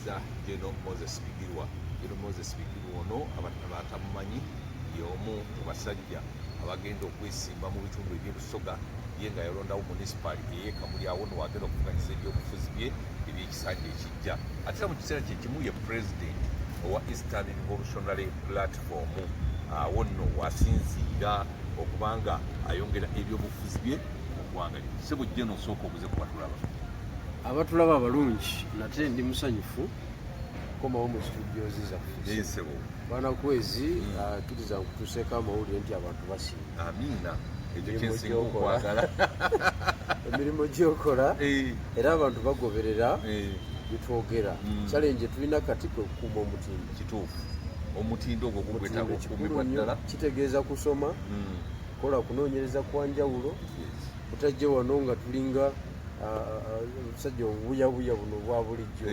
baweereza General Moses Bigirwa. General Moses Bigirwa ono abantu batamumanyi y'omu ku basajja abagenda okwesimba mu bitundu eby'Ebusoga ye nga yalondawo municipality ye Kamuli awo no wagenda okuvuganyisa ebyobufuzi bye eby'ekisanja ekijja. Ate era mu kiseera kye kimu ye president owa Eastern Revolutionary Platform awo nno wasinziira okubanga ayongera ebyobufuzi bye mu ggwanga lino. Ssebo jje nosooka obuze ku batulaba. Abatulaba abalungi nate ndi musanyufu komawo mu studio zizaffe. Ssebo Bana kwezi akkiriza nkutuuseeko amawulire nti abantu basinga. Amiina. Ekyo kyensinga okwagala. Emirimu gy'okola era abantu bagoberera bitwogera. Challenge tulina kati kwe kukuuma omutindo. Kituufu. Omutindo ogwo gugwetaaga okukuumibwa ddala. Kitegeeza kusoma, kola kunoonyereza kwa njawulo, kutajja wano nga tulinga omusajja obuyabuya buno obwa bulijjo.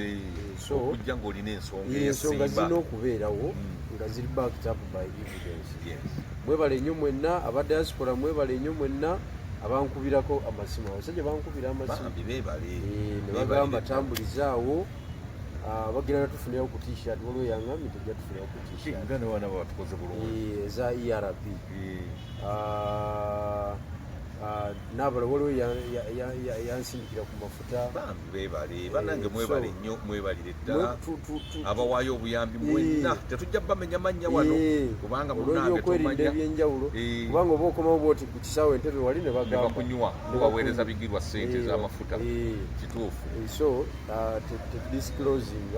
So okujja ng'olina ensonga zirina okubeerawo nga ziri backed up by evidence. Mwebale nnyo mwenna aba diaspora, mwebale nnyo mwenna abankubirako amasimu. Abasajja bankubira amasimu ne bagamba tambulizaawo bagenda tufunirawo ku t-shirt waliwo yaŋŋambye tujja tufunirawo ku t-shirt eza ERP n'abala waliwo yansindikira ku mafuta. Beebale bannange, mwebale nnyo, mwebalire ddala abawaayo obuyambi mwenna. Tetujja bamenya mannya wano kubanga munnange okwerinda ebyenjawulo kubanga oba okomawo bwoti ku kisaawe entebe wali ne bakunywa mubaweereza Bigirwa ssente z'amafuta. Kituufu. So disclosing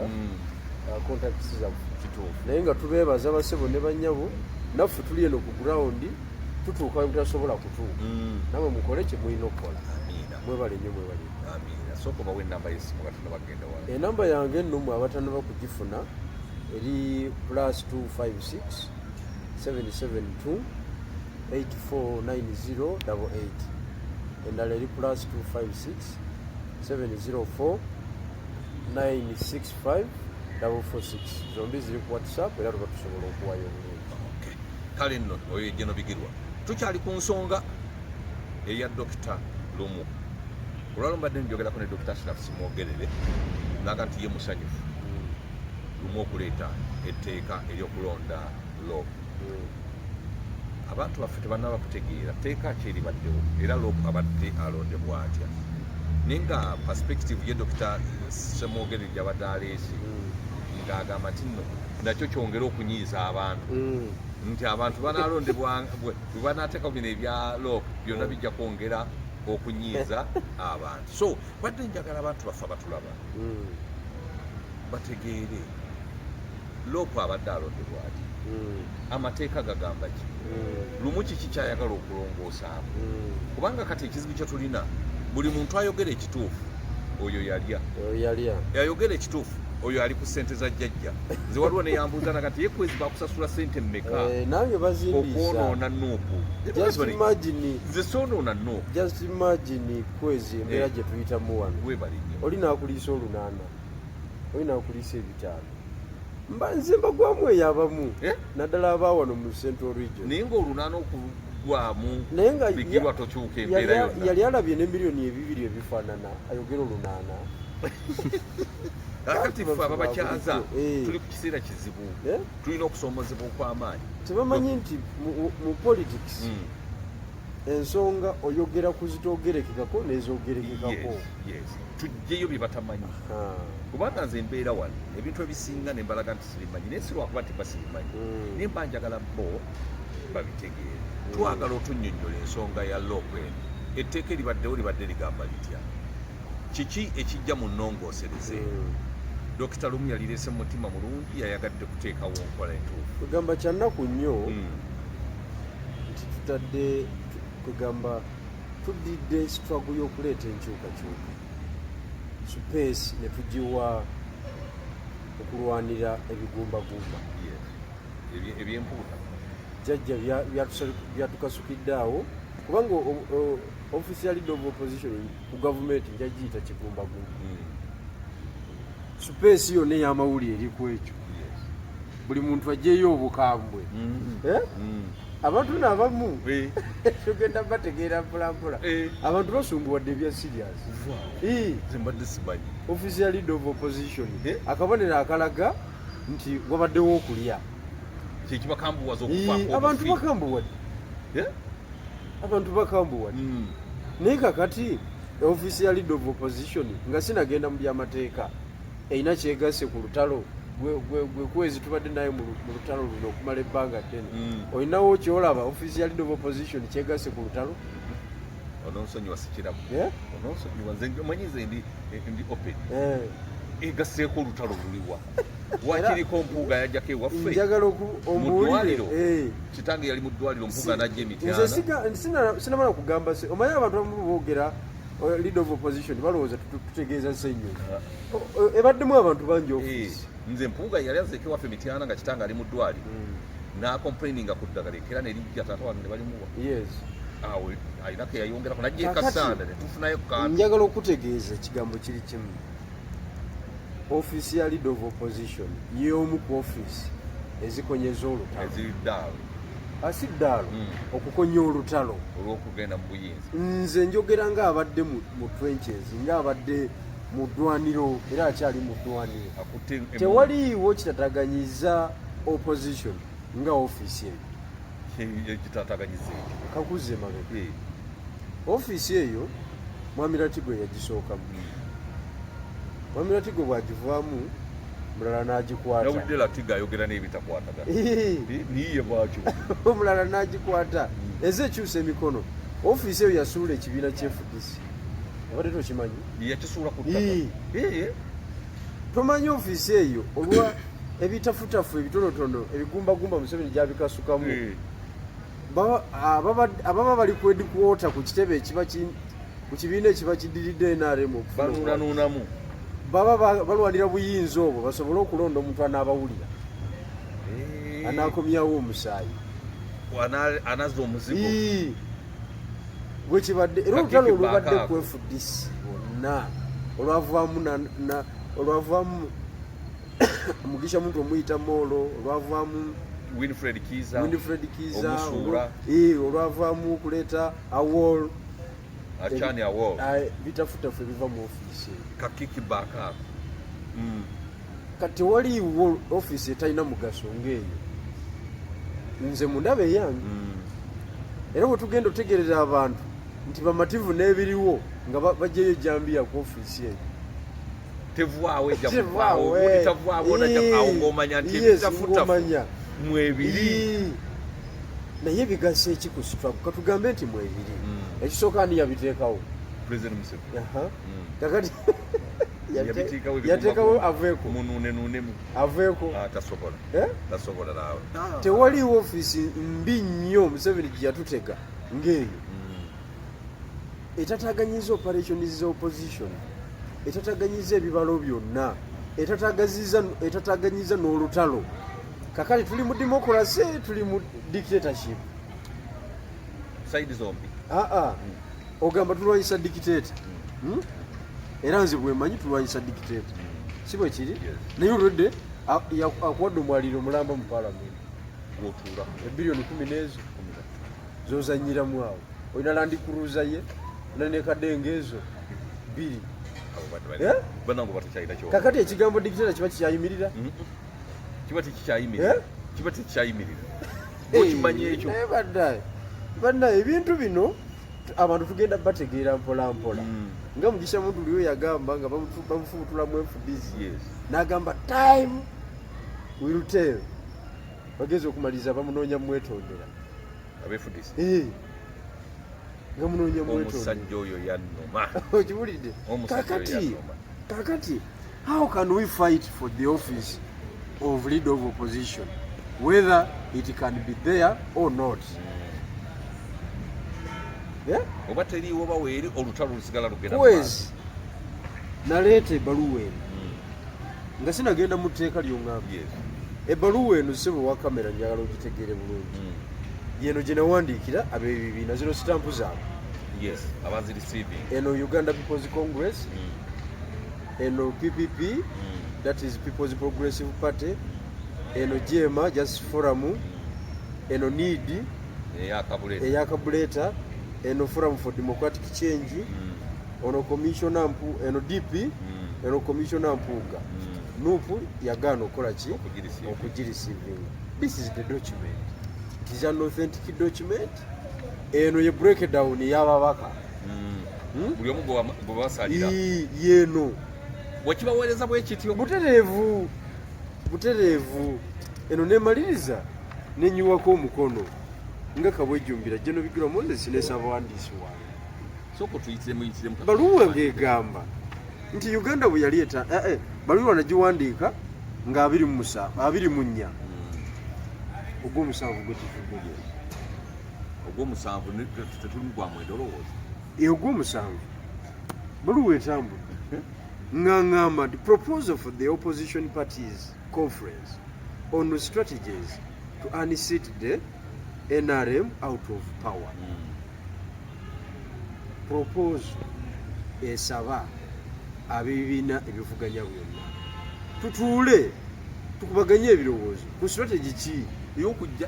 contacts zaffe naye nga tubeebaza basebo ne bannyabo naffe tuli eno ku ground tutuuka we mutasobola kutuuka. Namwe mukole kye mulina okukola. Mwebale nnyo, mwebale. Sooka bawe ennamba y'essimu nga tunabagenda wala. Ennamba yange ennumu abatanaba kugifuna eri +256 772 849088. Endala eri +256 704 965 446. Zombi ziri ku WhatsApp era tuba tusobola okuwayo obulungi. Kale nno oyo General Bigirwa tukyali ku nsonga eya Dr. Lumu. Olwalo mbadde njogerako ne Dr. Ashraf Simwogerere naga nti ye musanyufu Lumu okuleeta etteeka ery'okulonda Loopu. Abantu baffe tebannaba kutegeera tteeka ki eribaddewo era Loopu abadde alondebwa atya. Naye nga perspective ye Dr. Simwogerere gy'abadde aleese ng'agamba nti nno nakyo kyongera okunyiiza abantu nti abantu banalondebwa bwe banaateeka bino ebya Loopu byonna bijja kwongera okunyiiza abantu. So badde njagala abantu baffe abatulaba bategeere Loopu abadde alondebwa ati amateeka gagamba ki, Lumu kiki kyayagala okulongoosaamu kubanga kati ekizibu kye tulina buli muntu ayogera ekituufu oyo yalya, ayogera ekituufu oyo ali ku ssente za jjajja. Nze waliwo ne yambuuza nakati ye kwezi bakusasula ssente mmeka nange bazimbiisa okwonoona Nuupu. Nze soonoona Nuupu. Just imagine kwezi embeera gye tuyitamu wano. Oli naakuliisa olunaana, oli naakuliisa ebitaano, nze mbagwamu eyo abamu naddala abawano mu Central Region. Naye ng'olunaana okugwamu Bigirwa tokyuka embeera yonna. Yali alabye ne miliyoni 2 ebifaanana ayogera olunaana. Kakati ffe ababakyaza tuli ku kiseera kizibu, tulina okusoomozebwa okw'amaanyi. Tebamanyi nti mu politics ensonga oyogera ku zitoogerekekako n'ezoogerekekako. Tujjeyo bye batamanyi kubanga nze embeera wano ebintu ebisinga ne mbalaga nti sibimanyi naye si lwakuba tebasibimanyi naye mba njagala bo babitegeere. Twagala otunnyonnyola ensonga ya Loopu eno. Etteeka eribaddewo libadde ligamba litya? Kiki ekijja mu nnongoosereze? Dr. Lumu yalireese mu mutima mulungi, yayagadde kuteekawo nkola entuufu. Kugamba kya nnaku nnyo nti tutadde kugamba tudidde struggle y'okuleeta enkyukakyuka, space ne tugiwa okulwanira ebigumbagumba ebyempuuta. Jjajja byatukasukidde awo kubanga official leader of opposition ku gavumenti njagiyita kigumbagumba. Space yonna ey'amawulire eri ku ekyo, buli muntu aggyeyo obukambwe abantu n'abamu tugenda bategeera mpolampola abantu basumbuwadde ebya serious mbadde simanyi official leader of opposition akabonero akalaga nti wabaddewo okulya kyekibakambuwaza abantu bakambuwadde abantu bakambuwadde naye kakati official leader of opposition nga sinagenda mu byamateeka erina kyegase ku lutalo gwe kwezi tubadde naye mu lutalo luno okumala ebbanga ddene olinawo kyolaba official leader of opposition kyegase ku lutalo ononsonyiwa sikiramu ononsonyiwa nze omanyize ndi open egaseeko olutalo luliwa wakiriko mpuuga yajjako ewaffe njagala ombuulire kitange yali mu ddwaliro mpuuga najja emityana nze sinamala kugamba se omanyi abantu abamu boogera leader of opposition balowooza tutegeeza senyu ebaddemu abantu bangi office nze mpuuga yali azeeko ewaffe emityana nga kitange ali mu ddwaliro nakomplaininga ku ddagala ekera nelijja taata wange ne balimuwa awo ayinako yayongerako najja ekasanda netufunayo kantu njagala okutegeeza ekigambo kiri kimu office ya leader of opposition y'omu ku office ezikonyeza olutalo eziddaalo asiddaalo okukonya olutalo olw'okugenda mu buyinza nze njogera ng'abadde mu trenches ng'abadde mu ddwaniro era akyali mu ddwaniro tewaliiwo kitataganyiza opposition nga office eyo kitataganyiza kakuze mabega office eyo mwami Latigo yagisookamu mwami Latigo bw'agivaamu mulala n'agikwata nawulidde Latigo ayogera n'ebitakwatagana niye bwakyo omulala n'agikwata eze ekyusa emikono office eyo yasuula ekibiina ky'FDC abadde tokimanyi yakisuula ku ttaka tomanyi office eyo olwa ebitafutafu ebitonotono ebigumbagumba Museveni gyabikasukamu ababa bali ku headquarter ku kitebe ku kibiina ekiba kidiridde NRM okubanuunanuunamu baba balwanira buyinza obwo basobole okulonda omuntu anaabawulira anaakomyawo omusaayi anazza omuzigo bwe kibadde era olutalo olubadde ku FDC wonna olwavaamu Mugisha muntu omuyita Molo olwavaamu Winfred Kiza olwavaamu okuleeta Awol Achani Awol bitafutafu ebiva mu office kakiki backup kati waliwo office etalina mugaso ng'eyo nze mundaba eyange era bwe tugenda otegereza abantu nti bamativu n'ebiriwo nga bajjayo jambiya ku office eyo tevaawo ejjavaawo ng'omanya nti ebitafutafu mwebiri naye bigasa eki ku struggle katugambe nti mwebiri ekisooka ani yabiteekawo President Museveni kakati yateekawo aveeko munuunenunemu aveeko tasobola naawe tewaliwo ofiisi mbi nnyo Museveni gye yatutega ng'eyo etataganyiza operations za opposition etataganyiza ebibalo byonna etataganyiza n'olutalo kakati tuli mu democracy tuli mu dictatorship side zombi ogamba tulwanyisa dictator era nze bwemanyi tulwanyisa dictator si bwe kiri naye olwedde akuwadde omwaliro mulamba mu parliament gwotuula ebilioni 10 n'ezo zozanyiramu awo olina landi kuruza ye nanekadenge ezo 2 kakati ekigambo dictator kiba kikyayimirira kiba tekikyayimirira okimanyi ekyo bannaye ebintu bino abantu tugenda bategeera mpola mpola nga Mugisha muntu liyo yagamba nga bamufubutula mu FDC n'agamba time will tell bageze okumaliza bamunoonya mwetondera abefudisi nga munoonya mwetondera omusajja oyo yannoma okibulidde kakati how can we fight for the office of leader of opposition whether it can be there or not oba teriiwo baweeri olutalo lusigala lugenda kwezi naleeta ebbaluwa eno nga sinagenda mu tteeka ly'oŋŋamba ebbaluwa eno sebo wa kamera njagala ogitegeere bulungi yeno gye nawandiikira ab'ebibiina zino sitampu zaabwe eno Uganda People's Congress eno PPP that is People's Progressive Party eno JEMA Justice Forum eno NEED eya kabuleta eno Forum for Democratic Change ono commissioner eno DP eno commissioner Mpuuga Nuupu yagaana okukola ki okugireceiving. This is the document. It is an authentic document. Eno ye breakdown y'ababaka buli omu gwe basalira yeno wekibaweereza bwekityo butereevu eno nemaliriza nenyiwako omukono nga kabwejjumbira Jeno Bigirwa Moses n'abawandiisi wange soko tuyitiremu baluwa ng'egamba nti Uganda bwe yali baluwa nagiwandiika nga 24 ogw'omusanvu gwe tufugulye ogw'omusanvu tetulimu gwa mwenda olowooza ogw'omusanvu baluwa etambudde ng'angamba the proposal for the opposition parties conference on strategies to unseat the NRM out of power. Proposal esaba abibiina ebivuganya byonna tutuule tukubaganye ebirowoozo ku strategy ki ey'okujja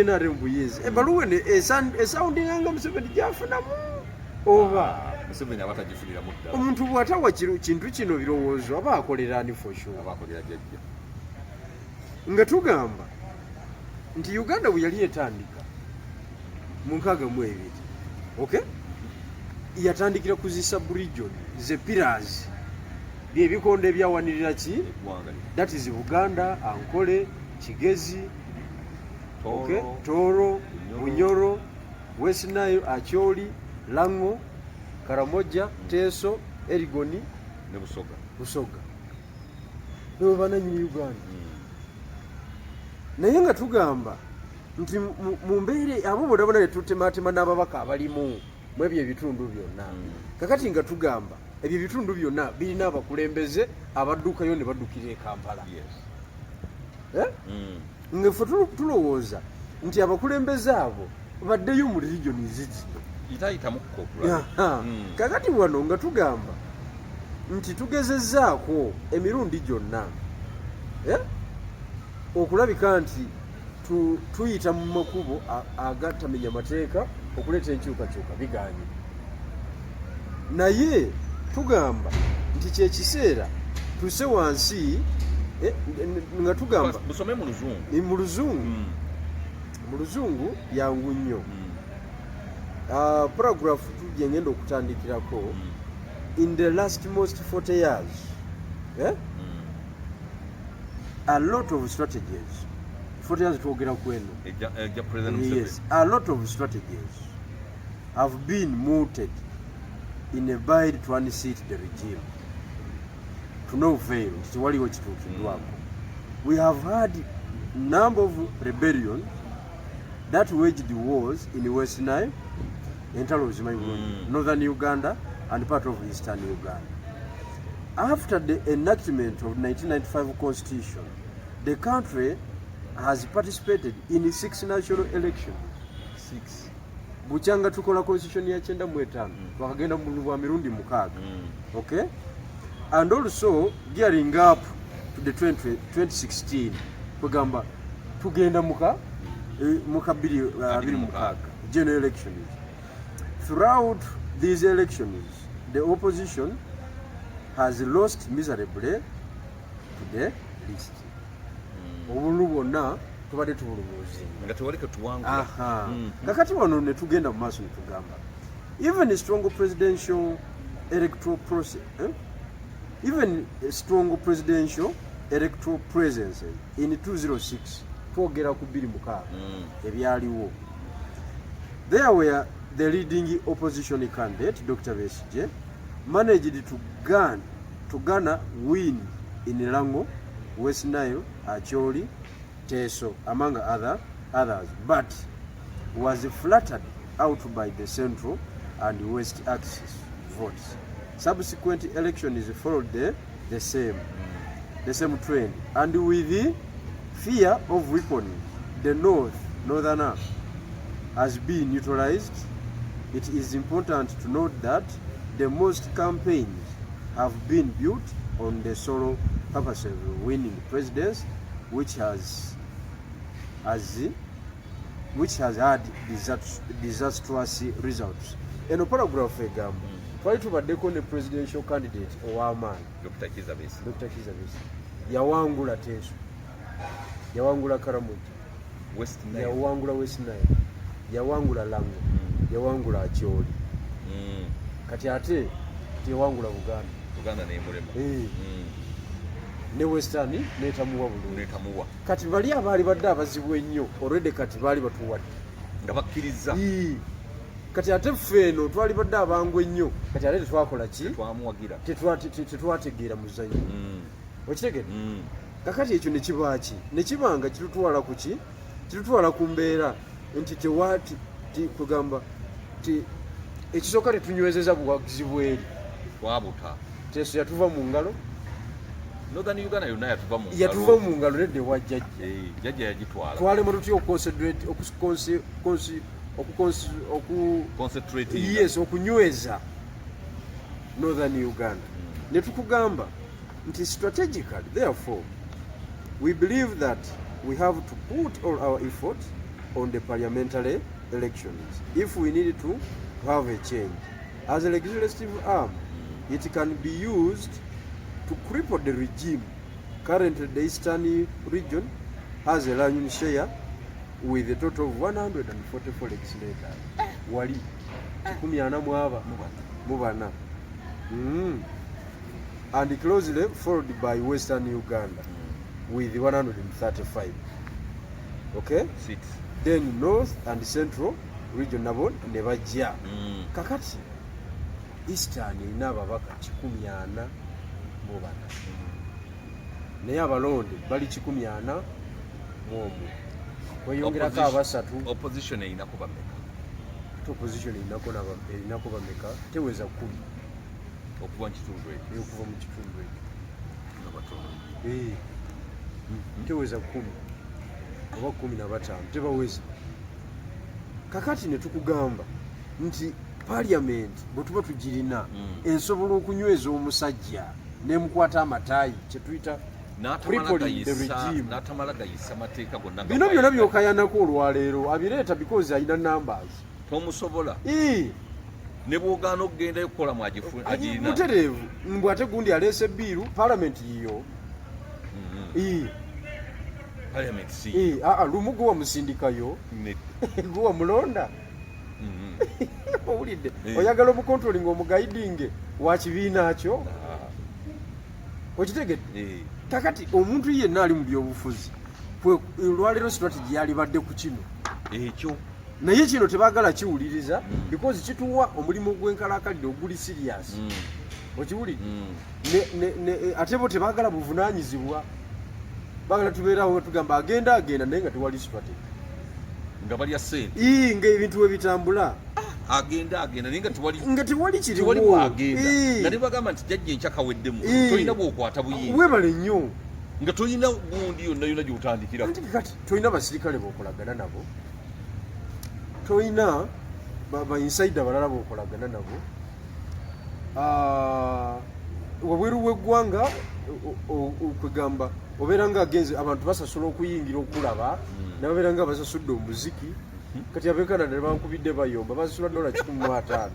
NRM buyinza ebaluwa esoundinganga Museveni gyafunamu oba Museveni abatagifuniramu ddala omuntu bw'atawa kintu kino birowoozo aba akolera ani for sure abakolera jjajja nga tugamba nti Uganda bwe yali etandika mu 62 okay yatandikira kuzisa region ze pillars byebikondo ebyawanirira ki that is Buganda, Ankole, Kigezi, okay, Toro, Bunyoro, West Nile, Acholi, Lango, Karamoja, Teso, Erigoni ne Busoga ebo bananyi Uganda naye nga tugamba nti mu mbeere abo bodabona netutemaatema n'ababaka abalimu mu ebyo ebitundu byonna kakati nga tugamba ebyo ebitundu byonna birina abakulembeze abaddukayo ne baddukira e Kampala nga ffe tulowooza nti abakulembeze abo baddeyo mu regioni zigino kakati wano nga tugamba nti tugezezzaako emirundi gyonna okulabika nti tuyita mu makubo agatamenya mateeka okuleeta enkyukakyuka biganye naye tugamba nti kyekiseera tuse wansi nga tugamba busome mu luzungu yangu nnyo paragraph tujje ngenda okutandikirako in the last most 40 years a lot of strategies 40 years twogera kweno yes a lot of strategies have been mooted in a bid to unseat the regime to no avail nti waliwo kituukiddwako we have had number of rebellions that waged wars in West Nile, entalo zimanyi northern Uganda and part of eastern Uganda. After the enactment of 1995 constitution, the country has participated in 6 national elections. 6. Buchanga tukola constitution ya 95 wakagenda mu mirundi 6. Okay? And also gearing up to the 2016 kugamba tugenda muka 2026 general elections. Throughout these elections, the opposition has lost miserably to the list. Obulu bonna tubadde tubulumuzi nga tewaleka tuwangu kakati wano ne tugenda mu maaso ne tugamba even a strong presidential electoral process even a strong presidential electoral presence in 206 twogera ku 26 ebyaliwo there were the leading opposition candidate Dr. Besigye managed to garner win in Lango, West Nile, Acholi, Teso, among others, but was flattered out by the central and west axis votes. Subsequent elections followed the same trend, and with the fear of weakening the northerner has been neutralized. It is important to note that the most campaigns have been built on the sole purpose of winning presidents, which has which has had disastrous results. Eno paragraph egamba twali tubaddeko ne presidential candidate ow'amaanyi Dr. Kizza Besigye yawangula Teeso, yawangula Karamoja, yawangula West Nile, yawangula Lango, yawangula Acholi. Kati ate tewangula Buganda n'emulema ne Western netamuwa bulungi. Kati bali abaali badde abazibu ennyo already kati baali batuwadde nga bakkiriza. Kati ate ffe eno twali badde abangu ennyo kati ate tetwakola ki twamuwagira tetwategeera muzannyo okitegedde. Kakati ekyo ne kiba ki ne kibanga kitutwala ku ki kitutwala ku mbeera nti tewati kugamba ti ekisooka tetunywezeza buwagizi bweri twabuta Teeso yatuva mu ngalo Northern Uganda yonna yatuva mu ngalo nedde wa jjajja jjajja yagitwala twalema tutya okunyweza Northern Uganda. Ne tukugamba nti strategically therefore we believe that we have to put all our effort on the parliamentary elections if we need to have a change. As a legislative arm, it can be used to cripple the regime. Currently, the Eastern region has a large share with a total of 144 legislators. Wali 14 and closely followed by Western Uganda with 135. Okay? Seats. Then North and Central region nabo ne bajja. Kakati Eastern erina ababaka 40 naye abalonde bali 140 kweyongerako abasatu. Opposition erinako bameka? Opposition erinako bameka? Teweza 10 okuva mu kitundu ekyo. Okuva mu kitundu ekyo teweza 10 oba 15 tebaweza. Kakati ne tukugamba nti parliament bwe tuba tugirina ensobola okunyweza omusajja nemukwata amataayi kyetuyita n'atamala gayisa mateeka gonna. Bino byonna byokayanako olwaleero abireeta because ayina numbers. Tomusobola ne bwogaana okugendayo kukola agirina mutereevu mbw ate gundi aleese ebbiiru parliament yiyo parliament lumu gwe wamusindikayo gwe wamulonda. Owulidde oyagala omukontrolinga omugaidinge wa kibiina kyo okitegedde. Kakati omuntu yenna ali mu byobufuzi olwaleero strategy yalibadde ku kino ekyo naye kino tebaagala kiwuliriza because kituwa omulimu gw'enkalakalire oguli serious okiwulidde. Ate bo tebaagala buvunaanyizibwa baagala tubeerawo tugamba agenda naye nga tewali strategy nga balya ssente ng'ebintu we bitambula agenda naye nga tewali kiriwo agenda nga ne bagamba nti jjajja enkya kaweddemu tolina bw'okwata buyinza webale nnyo nga tolina gundi yonna gy'otandikira. Kati tolina basirikale b'okolagana nabo, tolina ba-insider balala b'okolagana nabo. Wabweru w'eggwanga okwegamba obeera nga agenze abantu basasula okuyingira okulaba nababeera nga basasudde omuziki. Kati abeekanada ne bankubidde bayomba basasula $150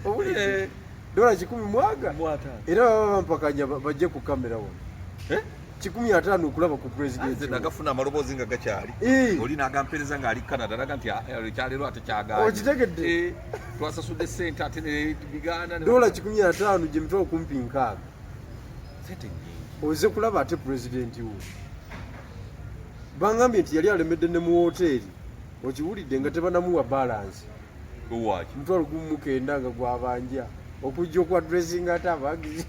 owulidde $150 era baba bampakanya bajje ku kamera wano 150 okulaba ku president nagafuna amaloboozi nga gakyali oli nagampereza ng'ali Canada naga nti ekyaleero ate kyagaanye okitegedde twasasudde ssente ate bigaana $150 gye mitwalo kumpi 6 sente nyingi oze kulaba ate president wo bangambye nti yali alemedde ne mu woteeri okiwulidde nga tebanamuwa balance owaki $9,000 nga gwabanja okujja okwa dressing ate abagizi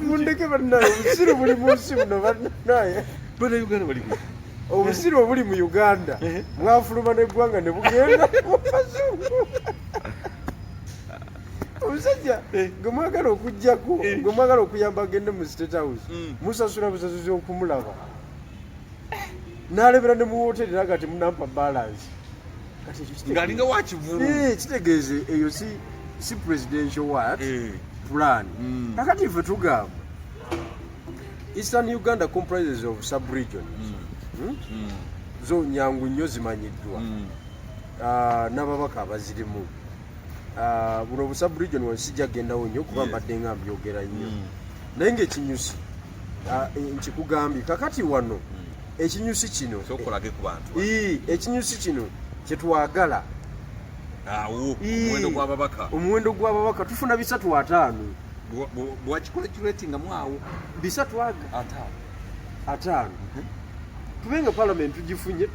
mundeke bannaye obusiru buli mu nsi buno bannaye obusiru obuli mu Uganda mwafuluma n'eggwanga ne bugenda mu bazungu. Omusajja gwe mwagala okujjako gwe mwagala okuyamba agende mu State House musasula busasuzi okumulaba n'alebera ne mu woteeri naga temunampa balance ng'alinga wakivulu kitegeeze eyo si presidential what plan. Kakati ffe tugamba Eastern Uganda comprises of sub-regions. Zo nyangu nnyo zimanyiddwa. N'ababaka abazirimu. Buno sub-region wansijja gendawo nnyo kuba mbadde nga mbyogera nnyo. Naye ng'ekinyusi nkikugambye kakati wano ekinyusi kino sokolage ku bantu. Ekinyusi kino kyetwagala. Omuwendo gw'ababaka tufuna 3-5. Bwakikola kiretinga mwawo 5 tubenga parliament tugifunye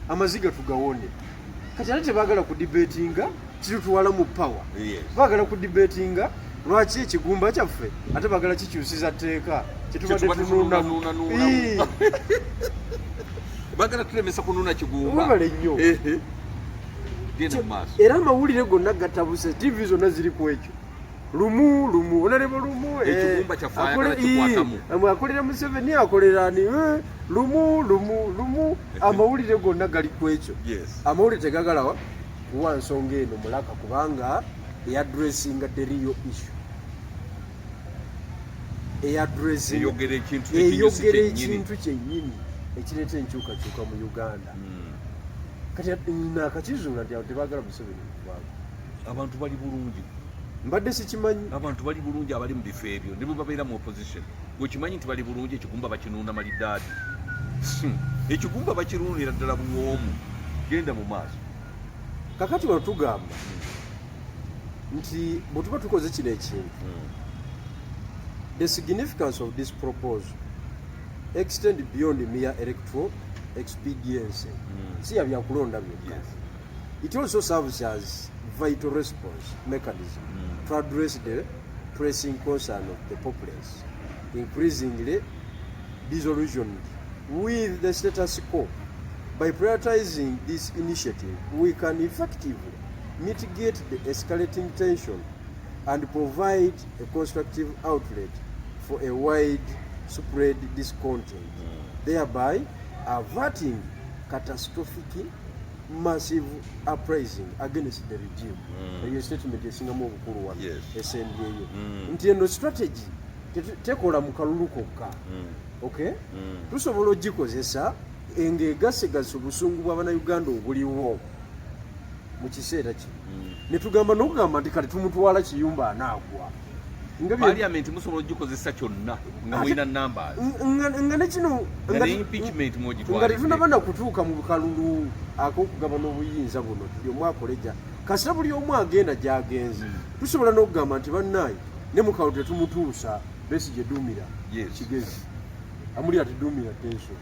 amaziga tugawone kati ate tebagala ku debatinga kirutwala mu power. Bagala ku debatinga lwaki ekigumba kyaffe ate bagala kikyusiza tteeka kyetubadde tunuunamu. Bagala tulemesa kunuuna kigumba wabale nnyo. Era amawulire gonna gatabuse, TV zonna ziri ku ekyo lumu onalebo lumu ekigumba kyaffe kikwatamu akolera Museveni akolera ni lumu amawulire gonna gali ku ekyo. Amawulire tegagala kuwa nsonga eno mulaka kubanga addressing the real issue. Eyogera ekintu kyennyini ekireeta enkyukakyuka mu Uganda. Kati nakakizuula nti tebagala Museveni kuvaako. Abantu bali bulungi. Mbadde sikimanyi. Abantu bali bulungi abali mu bifo ebyo ne bwe babeera mu opposition. Wekimanyi nti bali bulungi ekigumba bakinuuna malidaadi. Ekigumba bakiruunira ddala buwoomu. Genda mu maaso. Kakati wano tugamba nti bwe tuba tukoze kino ekintu, the significance of this proposal extend beyond mere electoral expediency. Si ya byakulonda byokka. It also serves as vital response mechanism to address the pressing concern of the populace, increasingly disillusioned with the status quo. By prioritizing this initiative, we can effectively mitigate the escalating tension and provide a constructive outlet for a widespread discontent, thereby averting catastrophic massive uprising against the regime. Eyo statement esingamu obukulu wano esembyeyo nti eno strategy tekola mu kalulu kokka. Okay? Tusobola ogikozesa ng'egasigasa obusungu bw'Abannayuganda obuliwo mu kiseera kino. Ne tugamba n'okugamba nti kati tumutwala kiyumba anaagwa. Parliament musobola ogikozesa kyonna nga mulina numbers. Nga ne kino impeachment mwogitwala. Nga tetunabana kutuuka mu kalulu ak'okugabana obuyinza buno tuli omu akoleja. Kasita buli omu agenda gy'agenze. Tusobola n'okugamba nti bannaayi ne mu kalulu tetumutuusa Besigye Duumira kigezi. Amuli ati Duumira tenso.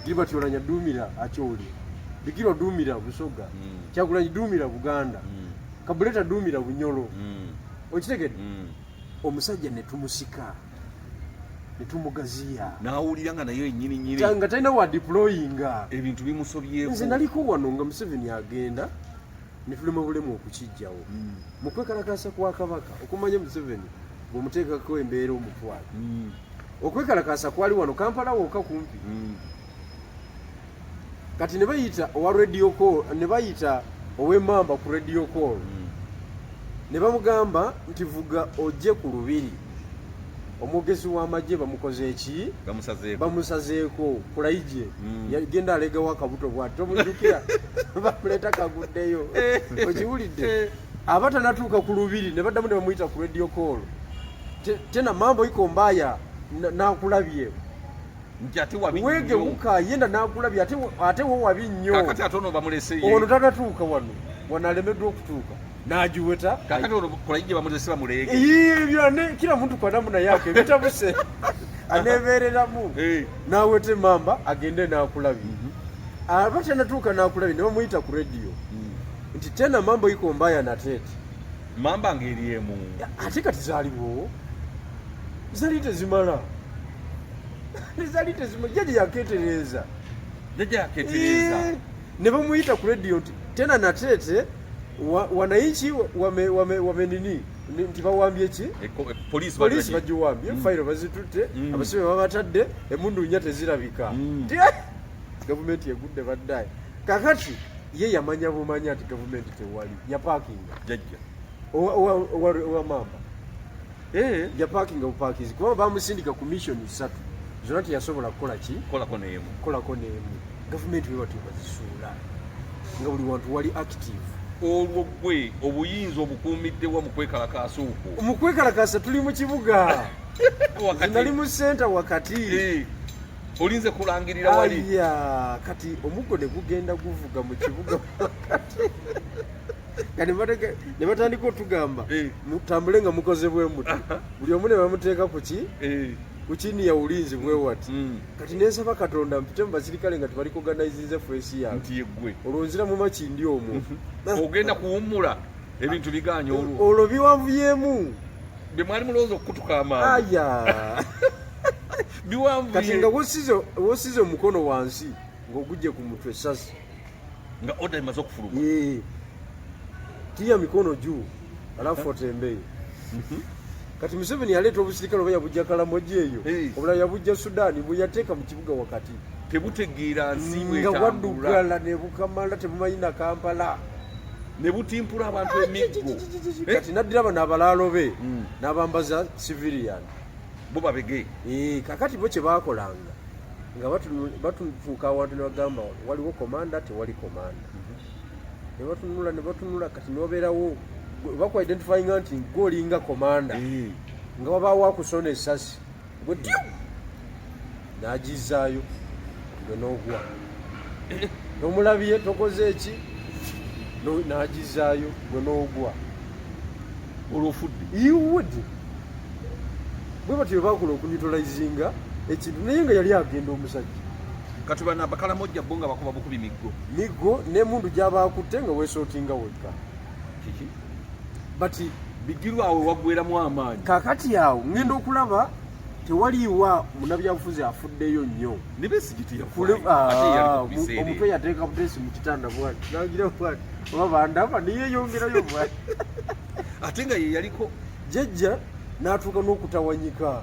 Gilbert Oulanya Duumira Akyoli. Bigirwa Duumira Busoga. Kyagulanyi Duumira Buganda. Kabuleta Duumira Bunyolo. Okitegedde? Omusajja ne tumusika. Ne tumugaziya. N'awulira nga naye nnyini. Nga talina wa deployinga. Ebintu bimusobyeko. Nze naliko wano nga Museveni agenda ne tulema bulemu okukijjawo. Mu kwekalakaasa kwa Kabaka okumanya Museveni bw'omuteekako embeera omutwalo. Okwekalakaasa kwali wano Kampala wokka kumpi. Kati ne bayita owa radio call, ne bayita ow'Emmamba ku radio call. Ne bamugamba nti vuga ojje ku lubiri. Omwogezi w'amagye bamukoze eki? Bamusazeeko kulayije. Yagenda alegawo akabuto bw'ati tomujjukira bamuleeta kaguddeyo. Okiwulidde? Abatanatuuka ku lubiri ne baddamu ne bamuyita ku radio call. Tena mambo iko mbaya nakulabye. Wege wuka yenda nakulabye ate wo wabi nnyo. Kakati atono bamulese ye. Ono takatuuka wano. Wanalemeddwa okutuuka. Najuweta. Kakati ono kulayije bamulese bamulege. Ibyo ne kila muntu kwa namna yake bitabuse. Anebereramu. Nawete mamba agende nakulabye. Abatanatuuka nakulabye ne bamuyita ku radio. Nti tena mambo iko mbaya na tete. Mamba ngeriemu. Ate kati zaliwo. Zalite zimala. Zalite zimala. Jaji yaketereza. Ne bamuyita ku radio tena na tete wananchi wame nini nti bawambye ki? Polisi bajiwambye. Fairo bazitute. Abasibe babatadde emundu nya tezirabika. Government yegudde baddaye. Kakati ye yamanya bumanya ati government tewali. Ya parking. Jajja. Owa mamba. ya parking of parkings kuba bamusindika commission 3 zona tiyasobola kukola ki kolako n'emu gavumenti we bati bazisuula nga buli wantu wali active. Olwo gwe obuyinza obukuumiddewa mu kwekalakaasa okwo mu kwekalakaasa tuli mu kibuga nali mu senta wakati olinze kulangirira wali kati omuggo ne gugenda guvuga mu kibuga ne batandika otugamba mutambule nga mukoze bwe muti buli omu ne bamuteeka kukini ya ulinzi bwe wati kati nensaba Katonda mpite mu basirikale nga tebali kuganizinze fesi yawe nti yeggwe olwonzira mu makindi omwo ogenda kuwummula ebintu biganya olwo biwanvuyemu bye mwali mulowooza okukutuka amaanyi biwanvuye kati nga wosize omukono wansi ng'ogujje ku mutwe sasi nga oda imaze okufuluma tiya mikono juu alafu otembeye kati Museveni yaleeta obusirikale oba yabujja Kalamoja eyo obulala yabujja Sudaani bwe yateeka mu kibuga wakati tebutegeera nsi nga waddugala ne bukamala tebumanyi na Kampala ne butimpula abantu emiggo kati naddira bano abalaalo be n'abambaza civilian bo babege kakati bo kye baakolanga nga batutuuka awantu ne bagamba waliwo komanda tewali komanda ne batunula kati niwabeerawo baku identifying nti ng'olinga komanda nga wabaawo akusona essasi gwe tyo n'agizaayo gwe n'ogwa tomulabye tokoze eki n'agizaayo gwe n'ogwa olwofudde iwudi bwe batyo bakola okunitolizinga ekintu naye nga yali agenda omusajja kati bana Kalamoja bo nga bakuba bukubi miggo n'emundu gy'abaakutte nga weesootinga wekka kiki bati bigiru awo waggweramu amaanyi kakati awo ngenda okulaba tewaliiwa munabyabufuzi afuddeyo nnyo omutwe yateeka butesi mu kitanda bwati nagira bwati oba bandaba niyeyongerayo bwati ate nga ye yaliko jjajja n'atuuka n'okutawanyika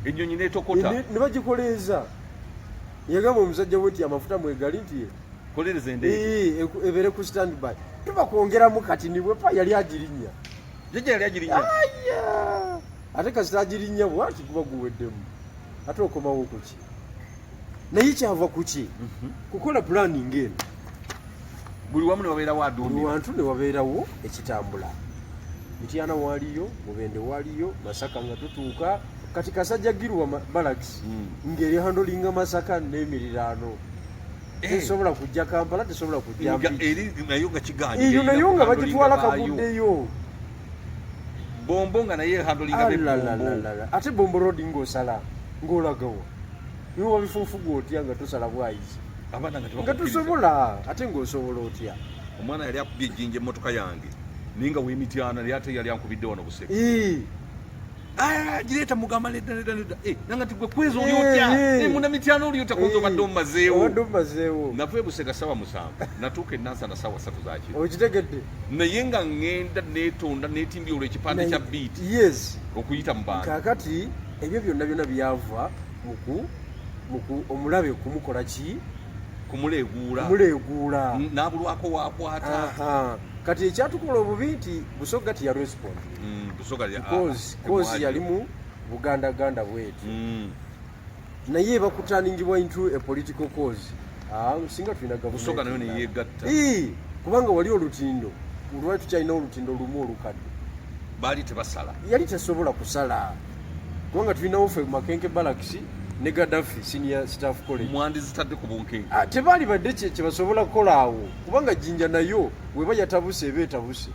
ennyonyi n'etokota ne bagikoleeza yagamba omusajja we nti amafuta mwegali nti kolereza endeege ebeere ku standby tuba kwongeramu kati nibwe pa yali agirinnya jjajja yali agirinnya ate kasita agirinnya bwati kuba guweddemu ate okomawo kuki naye kyava kuki kukola planning eno buli wamu ne wabeerawo aduumira wantu ne wabeerawo ekitambula Mityana waliyo Mubende waliyo Masaka nga tutuuka kati Kasajja Girwa Barracks ngeri handolinga Masaka n'emirirano tesobola kujja Kampala tesobola kujja eri nayo nga kiganye iyo nayo nga bagitwala kabuddeyo bombo nga naye handolinga ate bombo road ng'osala ng'olagawa niwo wabifuufuga otya nga tosala bwayizi nga tusobola ate ng'osobola otya omwana yali akubye ejjinja emmotoka yange ninga w'Emityana yali yali ankubidde wano buseko gireeta mugamba nedda nanga nti gwe kwezi oli otya muna Mityana oli otya kuza obadde omumazeewo nava Busega ssaawa 7 natuuka Nansana ssaawa 3 zakiro okitegedde naye nga ŋŋenda neetonda neetimbye olwo ekipande kya biiti okuyita mu bantu kaakati ebyo byonna byava muku omulabe kumukola ki kumuleeguula n'abulwako waakwata kati ekyatukola obubi nti Busoga tiyarespondi kozi yali mu bugandaganda bwetu naye bakutaningibwa into a political cause singa tulina Busoga nayo neyegatta kubanga wali olutindo lwali tukyalina olutindo lumu olukadde baali tebasala yali tesobola kusala kubanga tulinawo ffe Makenke Barracks ne Gaddafi senior staff college mwandi zitadde ku bunkenke tebaali badde kye basobola kukola awo kubanga Jinja nayo weba yatabuse eba etabuse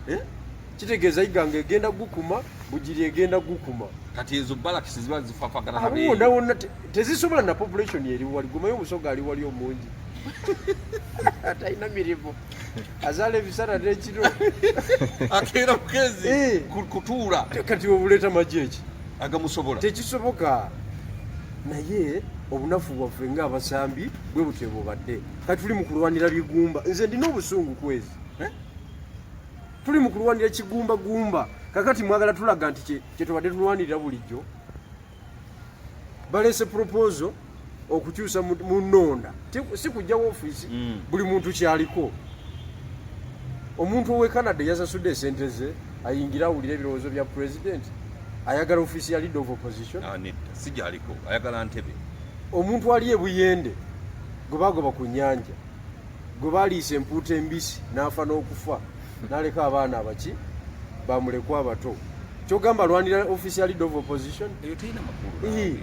kitegeeza iganga egenda gukuma Bugiri egenda gukuma kati ezo Barracks ziba zifafagana wonna wonna tezisobola na population eri wali gumayo Busoga ali wali omungi atalina mirimu azaala ebisara n'ekiro akeera mukezi kutuula kati obuleeta magye eki agamusobola tekisoboka naye obunafu bwaffe ng'abasambi bwe butyo bubadde kati tuli mu kulwanira bigumba nze ndina obusungu kwezi tuli mu kulwanira kigumba kakati mwagala tulaga nti kye tubadde tulwanirira bulijjo baleese proposal okukyusa mu nnonda si kujjawo ofiisi buli muntu kyaliko omuntu ow'e Canada yasasudde esente ze ayingira awulira ebirowoozo bya pulezidenti ayagala office ya leader of opposition sijaliko ayagala Ntebe. Omuntu ali e Buyende gwe bagoba ku nnyanja gwe baliisa empuuta embisi n'afa n'okufa n'aleka abaana abaki bamulekwa abato kyogamba lwanira office ya leader of opposition eyo teyina makulu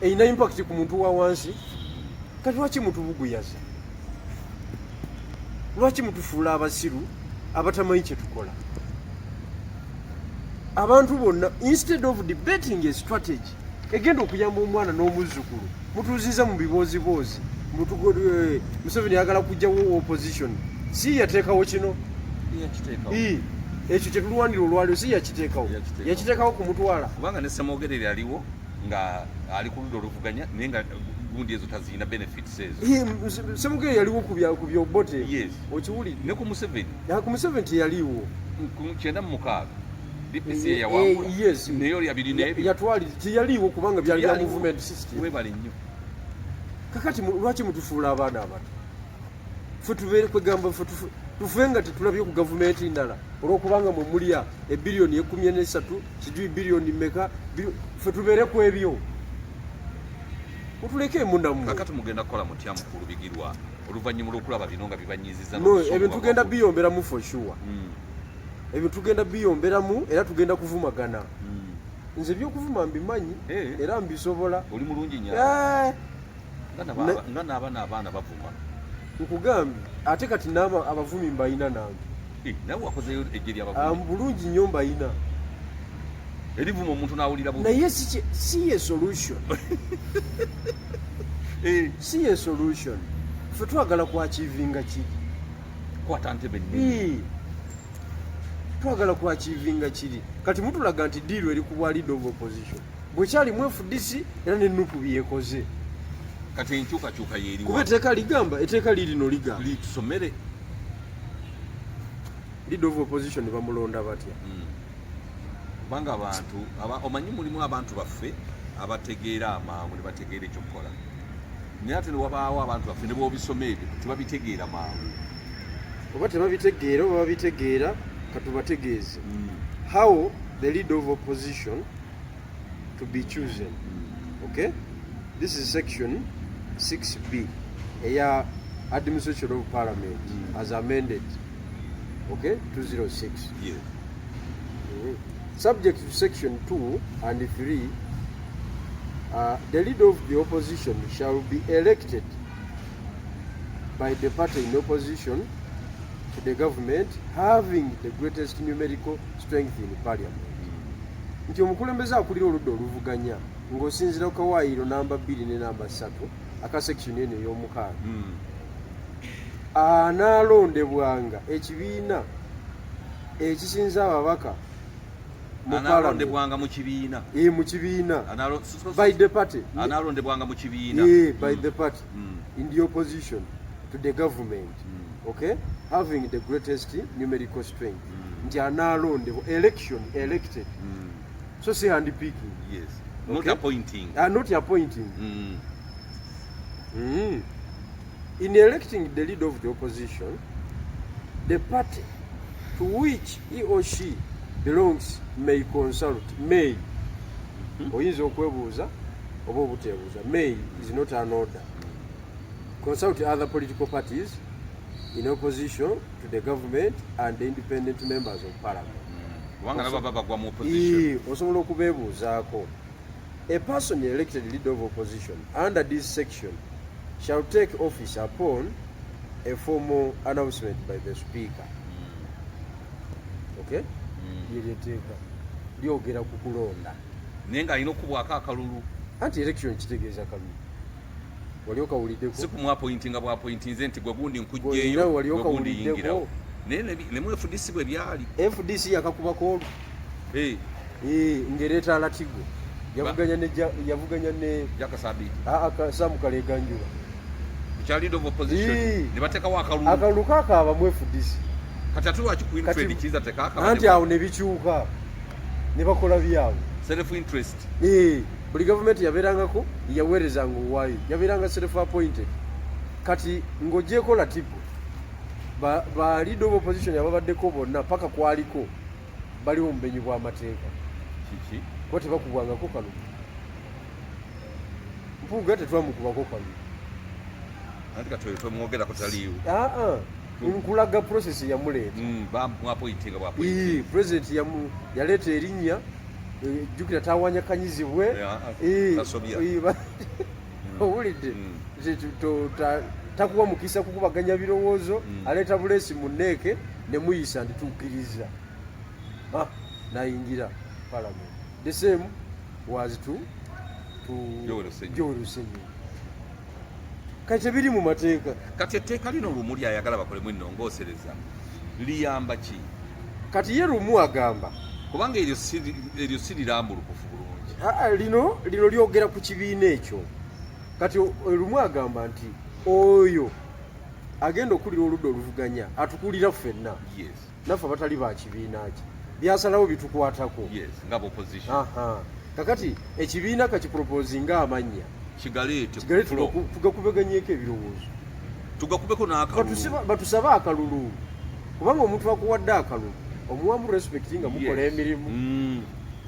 eyina impact ku muntu wa wansi kati lwaki mutubuguyaza lwaki mutufuula abasiru abatamanyi kye tukola abantu bonna instead of debating a strategy egenda okuyamba omwana n'omuzzukulu mutuuziza mu biboozibozi Museveni yagala kujjawo opposition si yateekawo kino ekyo kyetulwanira olwaliro si yakiteekawo kumutwala kubanga ne Ssemwogerere aliwo nga ali ku ludda oluvuganya naye nga gundi ezo tazirina benefits ezo. Ssemwogerere yaliwo ku byobote okiwulire ne ku Museveni teyaliwo ku 96 DPC yawangula naye oli abiri n'ebyo yatwalira teyaliwo kubanga byali bya movement system. Webale nnyo kakati lwaki mutufuula abaana abato ffe tubeere kwegamba tufe nga tetulabye ku gavumenti ndala olwokubanga mwe mulya ebiliyoni 13 sijui biliyoni mmeka ffe tubeere ku ebyo mutuleke munamu kakati mugenda kukola mutya mukulu bigirwa oluvannyuma lw'okulaba bino nga bibanyiiziza ebyo tugenda biyomberamu for sure ebyo tugenda biyomberamu era tugenda kuvumagana nze ebyokuvuma mbimanyi era mbisobola oli mulungi nnyo nga n'abaana bavuma nkugambye ate kati naama abavumi mbayina nange nawe wakozeyo ejje ly'abavumi bulungi nnyo mbayina erivuma omuntu n'awulira naye si ye solution si ye solution ffe twagala kwakivinga kiri kwata Ntebe twagala kwakivinga kiri kati mutulaga nti diiru eri ku bwa leader of opposition bwekyalimu FDC era n'ennupu byekoze kati enkyukakyuka yeeriwa kuba etteeka ligamba etteeka lirino ligamba litusomere leader of opposition bamulonda batya kubanga abantu omanyi mulimu abantu baffe abategeera amangu ne bategeera ekyokukola naye ate ne wabaawo abantu baffe ne boobisoma ebyo tebabitegeera mangu oba tebabitegeera oba babitegeera katubategeeze how the leader of opposition to be chosen. Okay, this is section 6B eya administration of parliament as amended, okay, 206. Yeah. Subject to section 2 and 3, the leader of the opposition shall be elected by the party in opposition to the government having the greatest numerical strength in parliament. Nti omukulembeze akulira oludda oluvuganya ng'osinzira ku kawaayiro namba 2 ne namba 3 aka section eno ey'omukaaga anaalondebwanga ekibiina ekisinza ababaka analondebwanga mu kibiina mu kibiina by the party analondebwanga mu kibiina by the party in the opposition to the government, okay, having the greatest numerical strength. Nti anaalondebwa elected. So say handpicking. Yes. Okay? Not appointing. Not appointing. In electing the leader of the opposition, the party to which he or she belongs may consult. May. Oyinza okwebuuza oba obuteebuuza. May is not an order. Consult other political parties in opposition to the government and the independent members of parliament. Osobola okubeebuuzaako. A person elected leader of opposition under this section shall take office upon a formal announcement by the speaker. Okay? Lyeteeka lyogera ku kulonda naye nga alina okubwako akalulu anti election kitegeeza kalulu. Wali okawuliddeko si kumwapointinga bwapointinze nti gwe gundi nkujjeeyo wali okawuliddeko naye nemu FDC bwe byali FDC yakakubako olwo ng'ereeta Alatigo yavuganya ne Jakasabi Samu Kaleganjula kya leader of opposition ne bateekawo akalulu kaakaaba mu FDC kati ate lwaki ku Winfred Kiza tekaakaaba anti awo ne bikyuka ne bakola byabwe self interest. Buli gavumenti yabeerangako yaweerezanga owaayo yabeeranga self appointed kati ng'ogyeko Latigo ba leader of opposition ababaddeko bonna paka kwaliko baliwo mubenyi bw'amateeka kiki kuba tebakubwangako kalulu mpuuga tetwamukubako kalulu anti katoyo twemwogera kutaliiwo nkulaga process yamuleeta mwapointinga president yaleeta erinnya jjukira tawanyakanyizibwe owulidde takuwa mukisa kukubaganya birowoozo aleeta bulesi mu nneeke ne muyisa ndituukiriza nayingira parliament the same was to Joel Lusenyi kati tebiri mu mateeka kati etteeka lino lumu lyayagala bakolemu ennongoosereza liyamba ki kati ye lumu agamba kubanga eryo si lirambulukufu bulungi lino lyogera ku kibiina ekyo kati lumu agamba nti oyo agenda okulira oludda oluvuganya atukulira ffenna naffe abatali ba kibiina kye byasalawo bitukwatako kakati ekibiina kakipropoozinga amanya kigaleete tugakubeganyeko ebirowoozo tugakubeko n'akalulu batusabe akalulu kubanga omuntu akuwadde akalulu omuwamu respecti nga mukola emirimu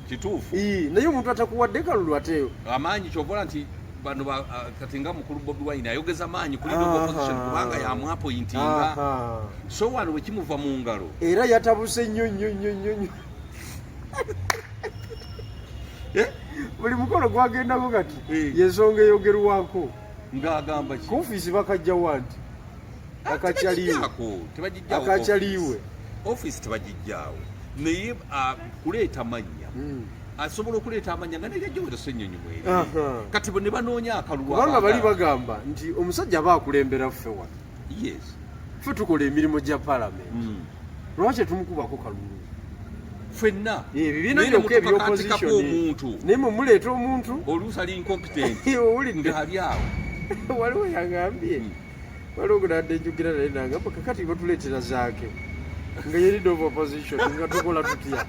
kituufu naye omuntu atakuwadde kalulu ate amaanyi kyovola nti bano kati nga mukulu Bobi Wine ayogeza maanyi kuli opposition kubanga yamwapointinga so wano wekimuva mu ngalo era yatabuse nnyo buli mukolo gwagendako kati yensonga eyogerwako ng'agamba ku ofiisi bakajjawo nti akakyaliwe ofiisi tebagijjaawo naye kuleeta mannya asobola okuleeta amanya nga nerya Joel Lusenyi mweri kati ne banoonya akalulu kubanga bali bagamba nti omusajja aba akulembera ffe wano ffe tukola emirimu gya palamenti lwaki tumukubaako kalulu ffenna ebibiina byokka ebyopposition naye mumuleeta omuntu oluusi ali incompetent owulidde ali awo waliwo yangambye waliwo gunadde enjugira naye nangamba kakati batuleetera zaake nga ye leader of opposition nga tukola tutya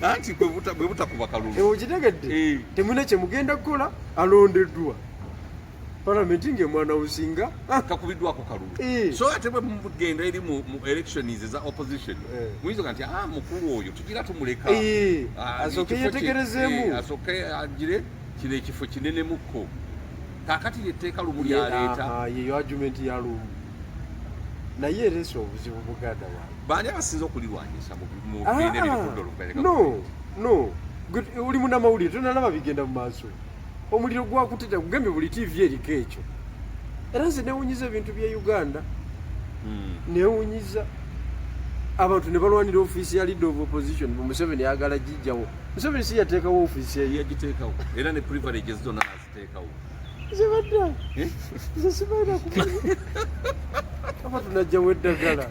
anti bwe butakuba kalulu okitegedde temuna kyemugenda kukola alondeddwa palamenti ng'emwana usinga kakubiddwako kalulu so ate bwe mugenda eri mu elections eza opposition muyinza nti mukulu oyo tugira tumuleka asooke yetegerezeemu asooke agire kino ekifo kinenемukko kakati yetteeka lumu lyaleeta yeyo argument ya lumu naye ereesa obuzibu buganda wange bani abasinza okulirwanyisa mu bibiina ebirikudda oluganyega no oli munamawulire tonalaba bigenda mu maaso omuliro gwakuteta kugambye buli tv eriko ekyo era nze newunyiza ebintu bya uganda newunyiza abantu ne balwanira ofiisi ya leader of opposition Museveni yagala gijjawo Museveni si yateekawo ofiisi eyo yagiteekawo era ne privileges zonna naziteekawo zibadda nze sibalina kumanya aba tunajjawo eddagala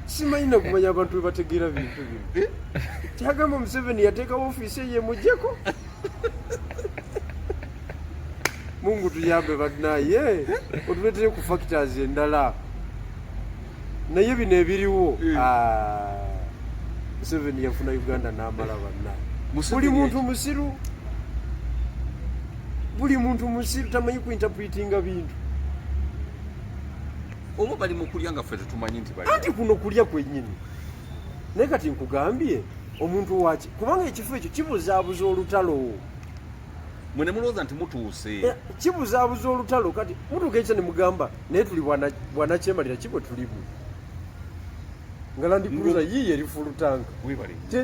simanyi nakumanya abantu bwe bategeera bintu bino kyagamba Museveni yateekawo ofiisi eyo emugyeko Mungu tuyambe bannaye otuleetere ku factors endala naye bino ebiriwo Museveni yafuna Uganda n'amala bannaye buli muntu musiru tamanyi kuinterpretinga bintu oba bali mu kulya nga ffe tetumanyi nti bali anti kuno kulya kwennyini naye kati nkugambye omuntu waki kubanga ekifo ekyo kibuzaabuza olutalo mwene mulowooza nti mutuuse kibuzaabuza olutalo kati mutuuka ekyo ne mugamba naye tuli bwanakyemalira kibwe tulimu nga landikuluza yiye erifulutanga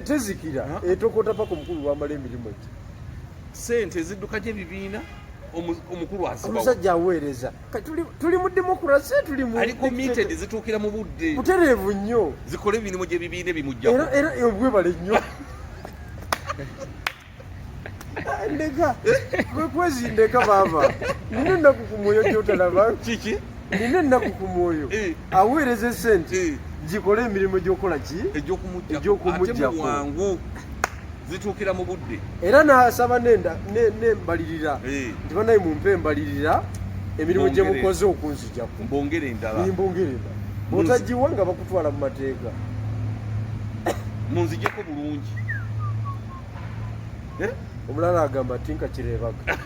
tezikira etokota paka omukulu wamala emirimu egi sente ezidduka gy'ebibiina omukulu azibawo omusajja aweereza tuli mu demokrasi ali committed zituukira mu budde butereevu nnyo zikole emirimu gy'ebibiina ebimujjako era obwebale nnyo ndeka kwezindeka baaba nina ennaku ku mwoyo gyotalaba kiki nina ennaku ku mwoyo aweereza esente gikole emirimu gyokola ki egy'okumugjako wangu zituukira mu budde era n'asaba nembalirira nti banaye mumpe embalirira emirimu gye mukoze okunzijjako mbongere endala bw'otagiwa nga bakutwala mu mateeka munzijjeko bulungi omulala agamba tinka kireebaga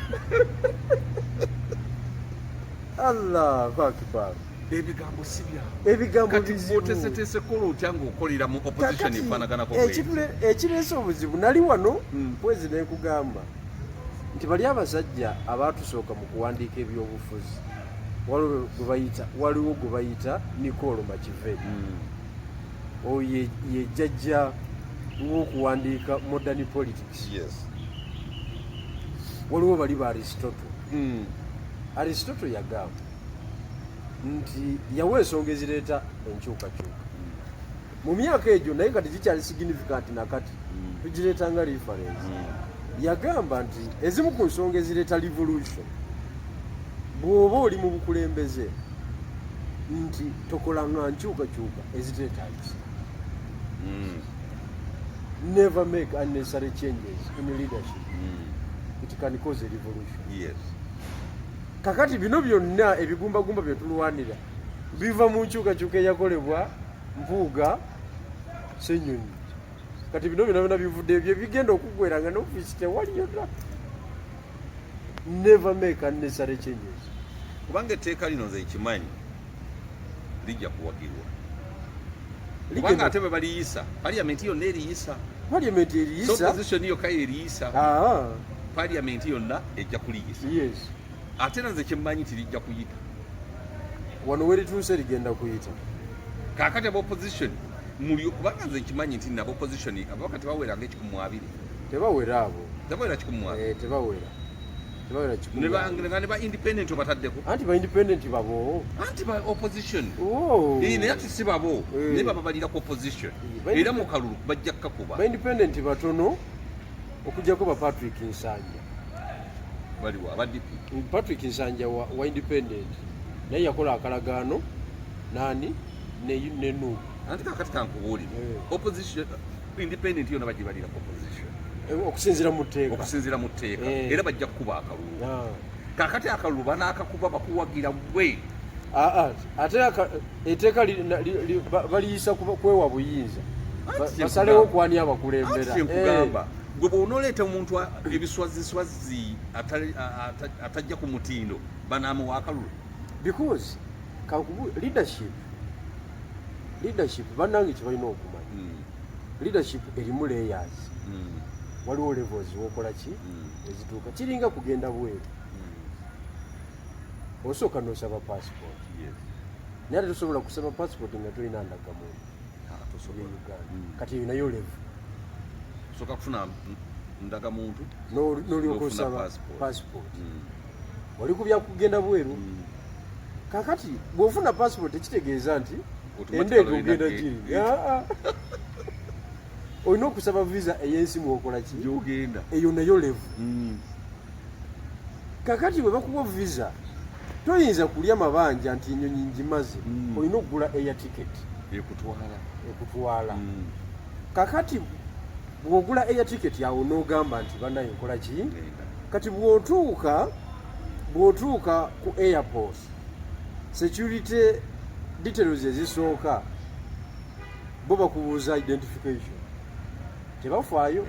Allahu akbar ebigambo si byawe. Ebigambo bizibu. Otesetese kola otya ng'okolera mu opposition efaanaganako bw'eti. Ekireese obuzibu nali wano mpwezi ne nkugamba nti bali abasajja abaatusooka mu kuwandiika ebyobufuzi waliwo gwe bayita Nicole Machiavelli. Oyo ye jjajja w'okuwandiika modern politics. Yes. Waliwo bali ba Aristotle. Aristotle yagamba nti yawa ensonga ezireeta enkyukakyuka mu myaka egyo naye kati gikyali significant nakati tugireeta nga reference. Yagamba nti ezimu ku nsonga ezireeta revolution bw'oba oli mu bukulembeze nti tokolanga nkyukakyuka eziteetaagisa. Never make unnecessary changes in leadership. It can cause a revolution. Yes. Kakati bino byonna ebigumbagumba bye tulwanira biva mu nkyukakyuka eyakolebwa Mpuuga Ssenyonyi. Kati bino byonna bivudde ebyo bigenda okugweranga n'ofiisi tewali yonna. Never make unnecessary changes. Kubanga etteeka lino nze nkimanyi lijja kuwagirwa. Kubanga ate bwe baliyisa paliamenti yonna eriyisa. Paliamenti eriyisa. So opposition yokka eriyisa. Paliamenti yonna ejja kuliyisa. Yes. Ate nze kyemmanyi tirijja kuyita. Wano werituuse ligenda kuyita. Kaakati aba opposition muli kubanga nze nkimanyi nti nabo opposition abakati baweranga 120. Tebawera abo. Tebawera 120. Tebawera. Tebawera 120. Ne ba independent obataddeko. Anti ba independent babo. Anti ba opposition. Naye ati si babo. Ne baba balira ku opposition. Era mu kalulu bajja kukakuba. Ba independent batono okujjako ba Patrick Nsanja. Baliwa abadde Patrick Nsanja wa independent naye yakola akalagaano nani ne nu. Anti kakati kankubuulira opposition independent yonna bagibalira ku opposition okusinziira mu tteeka. Okusinziira mu tteeka era bajja kukuba akalulu. Kakati akalulu banaakakuba bakuwagira bwe. Ate etteeka baliyisa kwewa buyinza basalewo okwani abakulembera. Nkugamba gwe bw'onooleeta omuntu ebiswaziswazi atajja ku mutindo banaamuwa akalulu. Because leadership bannange kyebalina okumanya leadership erimu layers. Waliwo levels wokola ki ezituuka kiringa kugenda bweru. Osooka n'osaba passport. Naye ate tosobola kusaba passport nga tolina ndagamuntu ye Uganda. Kati eyo nayo level. Osooka kufuna ndagamuntu n'olyoka osaba passport. Wali ku byakugenda bweru. Kakati bw'ofuna passport ekitegeeza nti endeega ogenda giri. Olina okusaba visa ey'ensi mwokola ki gy'ogenda. Eyo nayo level. Kakati bwe bakuwa visa toyinza kulya mabanja nti ennyonyi ngimaze. Olina okugula air ticket ekutwala. Kakati bw'ogula air ticket yawe n'ogamba nti bannaye nkola ki. Kati bw'otuuka ku airport security details ezisooka bo bakubuuza identification. Tebafaayo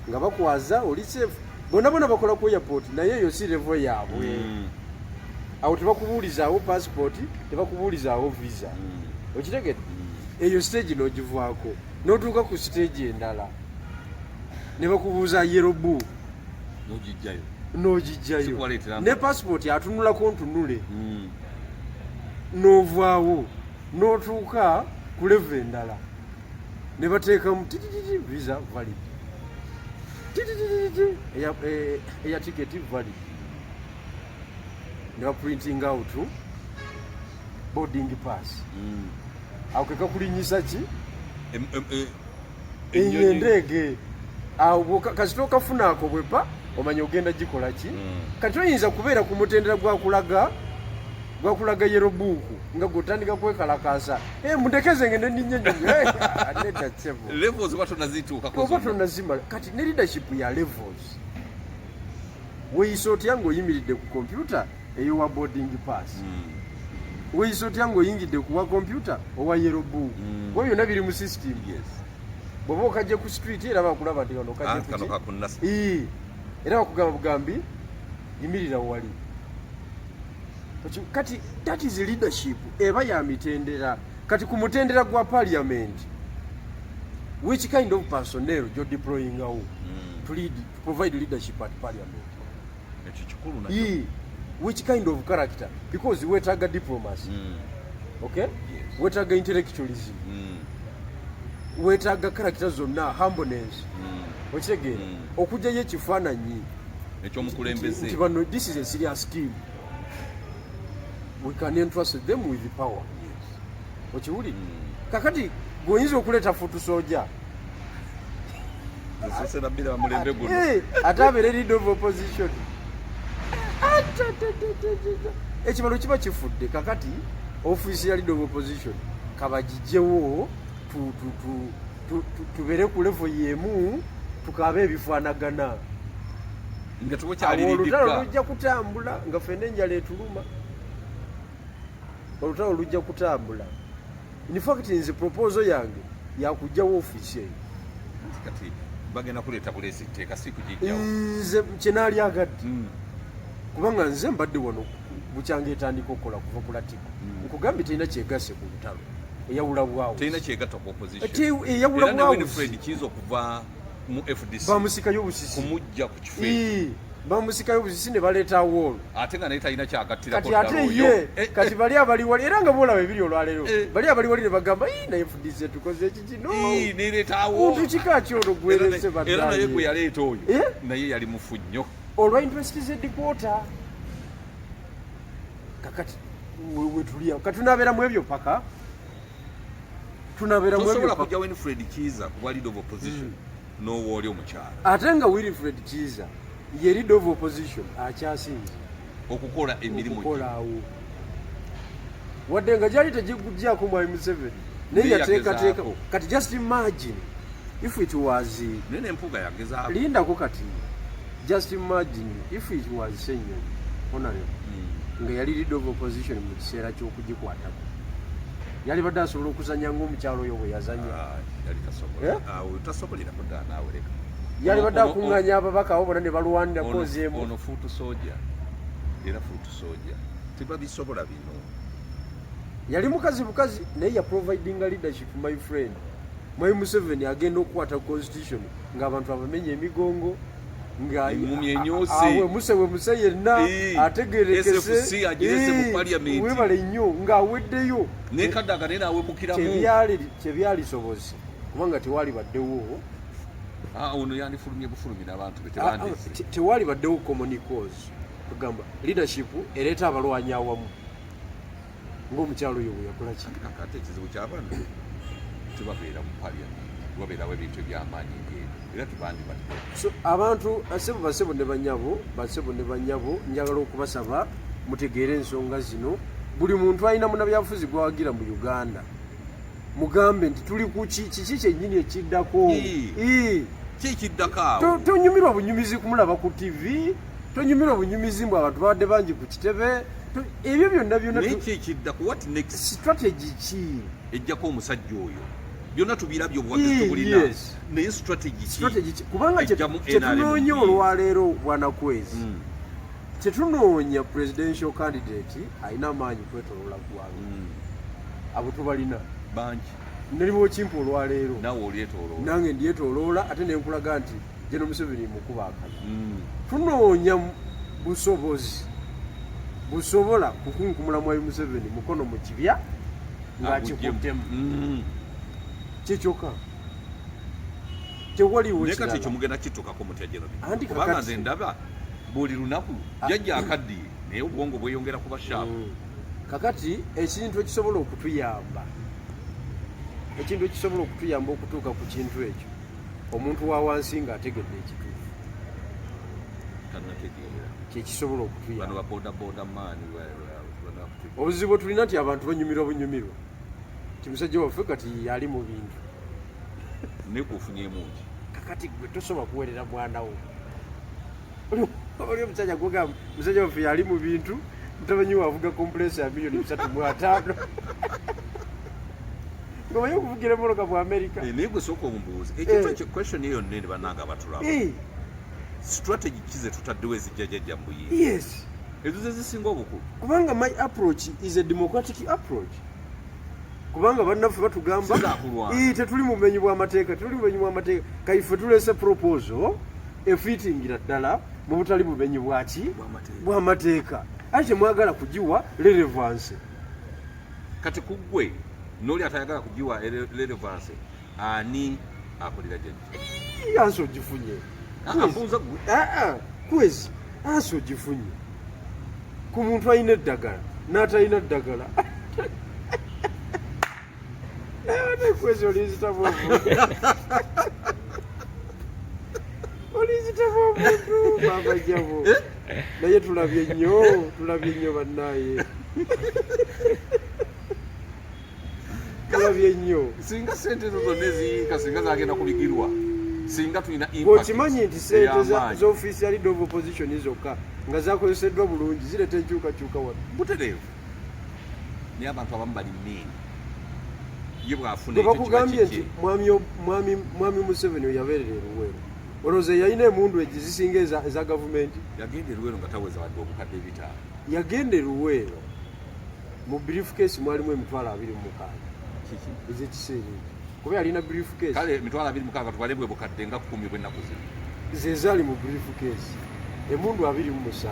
nga bakwaza oli safe. Bonna bakola ku airport naye eyo si level yaabwe. Awo tebakubuulizaawo passport, tebakubuulizaawo visa. Okitegedde? Eyo stage n'ogivaako n'otuuka ku stage endala ne bakubuuza yellow book n'ogijjayo ne passport atunulako ntunule n'ovaawo n'otuuka ku level endala ne bateekamu visa valid eya ticket valid ne baprinting out boarding pass. Awo ke kakulinyisa ki endeege. Awo kasita okafunaako bwepa omanya ogenda gikola ki. Kati oyinza kubeera ku mutendera gwakulaga yellow book nga gotandika kwekalakasa mundekeze ngende ninyenyo nedda sebo levels watonazimala. Kati ne leadership ya levels. Weeyisa otya ng'oyimiridde ku kompyuta eyowa boarding pass. Weeyisa otya ng'oyingidde kuwa kompyuta owa yellow book. Oyo yonna biri mu system. Bw'oba okajja ku street era bakulaba nti kano okajja era bakugamba bugambi yimirira wali. kati that is leadership eba ya mitendera kati ku mutendera gwa parliament which kind of personnel you're deploying out to lead to provide leadership at parliament which kind of character because wetaga diplomacy okay wetaga intellectualism wetaga character zonna humbleness okitegeera okujjayo ekifaananyi ekyomukulembeze bano this is a serious scheme we can entrust them with the power okiwuli kakati goyinza okuleeta futu soja ate abeere leader of opposition ekibalo kiba kifudde kakati office ya leader of opposition kabagijjewo tubeere ku level yemu tukabe ebifaanagana nga tukyaliriddika olutalo lujja kutambula nga ffenna enjala etuluma olutalo lujja kutambula in fact nze proposal yange yakujjawo office eyo kati bagenda kuleeta buleesi tteeka si kugijjawo nze kyenaali agadde kubanga nze mbadde wano bukyanga etandika okukola kuva ku latiko nkugambye terina kyegase ku lutalo eyawula bwawo terina kyegatta ku opposition eyawula bwawo Winfred kiyinza okuva mu FDC bamusikayo obusisi kumujja ku kifo bamusikayo obusisi ne baleeta awolo ate nga naye talina kyagattiraku kati ate ye kati bali abaliwali era nga boolaba ebiri olwaleero bali abaliwali ne bagamba naye FDC tukoze eki kino nereetaawo muntu kika kyolwo gwerese era naye gwe yaleeta oyo naye yali mufu nnyo olwa interest headquarter kakati wetulia katunabeeramu ebyo paka tunabeeramu ebyo tosobola kujja Winfred Kiza kuba leader of opposition n'owooli omukyala ate nga Winfred Kiza ye leader of opposition akyasinze okukola emirimu okukolaawo wadde nga gyali tegikuggyako Mwai Museveni naye yateekateeka kati just imagine if it was nene empuga yagezaako lindako kati just imagine if it was Ssenyonyi honorable nga yali leader of opposition mu kiseera ky'okugikwatako yali badde asobola okuzanya ng'omukyalo oyo bwe yazanya tasobolera kudda naawe leka yali badde akuŋŋanya ababaka abo bonna ne balwanira kozeemu ono fuutu soja era fuutu soja tebabisobola bino yali mukazi bukazi naye ya providinga leadership my friend Mwai Museveni agenda okukwata constitution ng'abantu abamenya emigongo nga we muse yenna ategerekese webale nnyo ng'aweddeyo nekadaga naye nawemukiramu kyebyalisobozi kubanga tewali baddewo ono yandifulumye bufulumi n'abantu be tebandise tewali baddewo common cause tugamba leadership ereeta abalwanyi awamu ng'omukyalo oyo bwe yakola ki kakati ekizibu ky'abaana tebabeera mu parliament wabeerawo ebintu ebyamaanyi ng'ebyo era tebandibadde so abantu basebo ne banyabo njagala okubasaba mutegeere ensonga zino buli muntu alina munabyabufuzi gwawagira mu Uganda mugambe nti tuli ku kiki kyennyini ekiddako kikiddako tonyumirwa bunyumizi kumulaba ku TV tonyumirwa bunyumizi mbu abantu babadde bangi ku kitebe ebyo byonna naye kikiddako what next strategy ki ejjako omusajja oyo byonna tubirabye obuwagizi tubulina naye strategy ki kubanga kyetunoonya olwaleero bwanakwezi kyetunoonya presidential candidate alina amaanyi kwetoloola ggwanga abo tubalina bangi naliwo okimpa olwaleero nawe olyetoloola nange ndyetoloola ate nenkulaga nti Jeno Museveni mukuba akali tunoonya busobozi busobola kukunkumula Mwai Museveni mukono mu kibya ng'akikuttemu kyekyoka tewaliwo naye kati ekyo mugenda kitukako mutya Jeno kubanga nze ndaba buli lunaku jajja akaddiye naye obwongo bweyongera kuba shaapu kakati ekintu ekisobola okutuyamba okutuuka ku kintu ekyo omuntu wa wansi ng'ategedde ekituufu kyekisobola okutuyamba obuzibu tulina nti abantu banyumirwa bunyumirwa ti musajja waffe kati yali mu bintu nekufunyemu nti kakati gwe tosobola kuweerera mwana wo oli omusajja gugamba musajja waffe yali mu bintu mutabanyi wavuga kompulensi ya $3.5 ngomanyi okuvugira emmotoka mu America naye gwe sooka omumbuuzi ekintu question eyo nnene bannanga abatulaba strategy kize tutaddewo ezijja jajja mbuyi yes ezo ze zisinga obukulu kubanga my approach is a democratic approach kubanga bannaffe batugamba tetuli mumenyi bw'amateeka kaife tulese proposal efitingira ddala mu butali bumenyi bw'amateeka ate mwagala kugiwa relevance kati kuggwe n'oli atayagala kugiwa relevance ani akolera jjajja ansi ogifunye ambuuza gwe kwezi ansi ogifunye ku muntu alina eddagala n'atalina ddagala kwezi olizitamu omuntu babajjabo naye tulabye nnyo bannaye tulabye nnyo singa sente zo zonna eziyinka singa zagenda kubigirwa singa tulina okimanyi nti sente z'official leader of opposition zokka nga zakozeseddwa bulungi zireeta enkyukakyuka wano butereevu naye abantu abamu bali mmiini ye bw'afuna ekyo bakugambye nti mwami Museveni oyo yabeerera eruweero olowooza yalina emundu ezisinga eza gavumenti yagenda eruweero nga taweza wadde obukadde bitaano yagenda eruweero mu briefcase mwalimu emitwalo 26 ez'ekiseera ekyo kuba yalina briefcase kale emitwalo 26 tubale bwe bukadde nga 10 bw'ennaku zino ze zaali mu briefcase emundu 27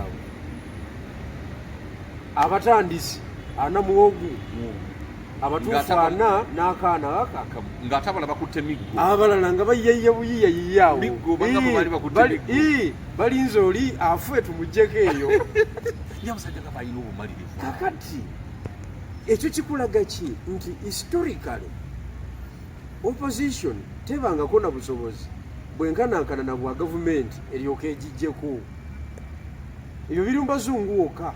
abatandisi 4 abatuufu 4 n'akaana ng'ate abalala bakutte miggo abalala nga bayiyayiya buyiyayiyawo miggo bagamba bali bakutte miggo balinze oli afe tumuggyeko eyo ye abasajja nga balina obumalirivu kakati ekyo kikulaga ki nti historically opposition tebangako na busobozi bwenkanankana na bwa gavumenti eryoka egijjeko ebyo biri mu bazungu wokka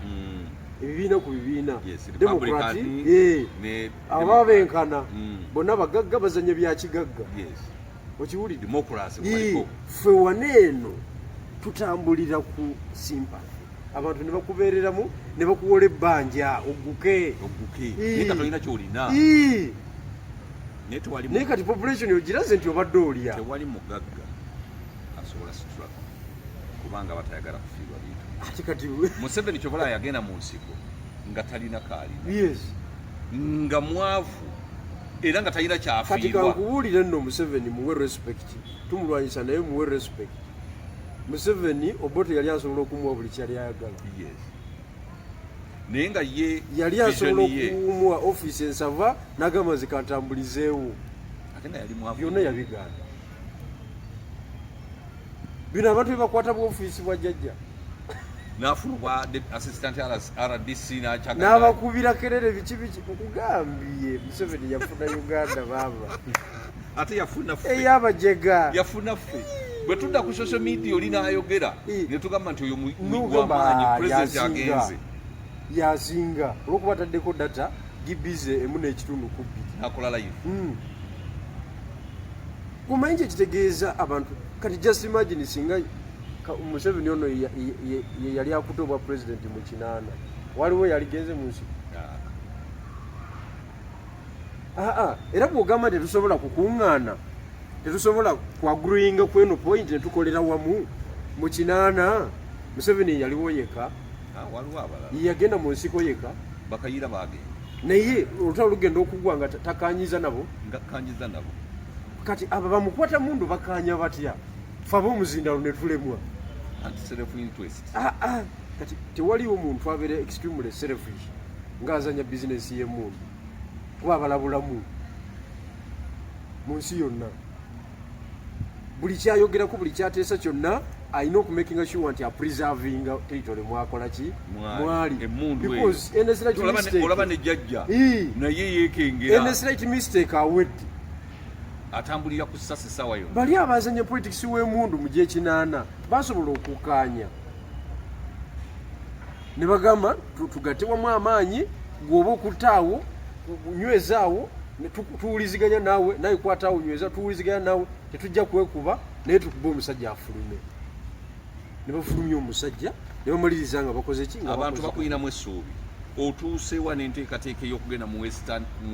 ebibiina ku bibiina demokrati aba benkana bonna bagagga bazanya bya kigagga okiwulidde ffe waneeno tutambulira ku sympathy abantu ne bakubeereramu ne bakuwola ebbanja ogguke naye kati population ogiraze nti obadde olya tewali mugagga asobola struggle kubanga batayagala kufiirwa bintu ate kati Museveni kyobala yagenda mu nsiko nga talina kaalina yes nga mwavu era nga talina kyafiirwa kati kankubuulire nno Museveni muwe respect tumulwanyisa naye muwe respect Museveni Obote yali asobola okumuwa buli kyali ayagala naye nga ye yali asobola okumuwa office ensava n'agamba zikantambulizeewo ate nga yali mwavu byonna yabigaana bino abantu bebakwata bwa ofiisi bwa jjajja n'afuna bwa assistant RDC n'abakubira kerere biki nkugambye Museveni yafuna Uganda baaba ate yafuna ffe eyabajega yafuna ffe bwe tudda ku social media oli n'ayogera ne tugamba nti oyo mugwamaanyi president agenze yasinga olwokuba ataddeko data gibize emu n'ekitundu ku bbiri akola live kumanyi kye kitegeeza abantu kati just imagine singa Museveni ono ye yali akutte obwa president mu 8 waliwo yaligenze mu nsi era bw'ogamba tetusobola kukuŋŋaana tetusobola kwagruinga kweno point netukolera wamu mu 8 Museveni yaliwo yeka waliwo abalala yagenda mu nsiko yeka bakayira bagenda naye olutalo lugenda okugwa nga takanyiza nabo kati abo bamukwata mundu bakanya batya fe ab'omuzindalo ne tulemwa kati tewaliwo muntu abeera extremely selfish ng'azanya bizinesi y'emundu kuba abalabulamu mu nsi yonna buli kyayogerako buli kyateesa kyonna alina okumakinga sure nti apreservinga territory mwakola ki mwali because olaba ne jjajja naye yeekengera any slight mistake awedde atambulira ku ssasi sawa yonna bali abazanya politics w'emundu mu gy'ekinaana basobola okukaanya ne bagamba tugatte wamu amaanyi gwoba okutaawo nywezaawo tuwuliziganya naawe naye kwataawo nyweza tuwuliziganya naawe tetujja kwekuba naye tukuba omusajja afulume ne bafulumya omusajja ne bamaliriza nga bakoze ki abantu bakuyinamu essuubi otuusewa n'enteekateeka ey'okugenda mu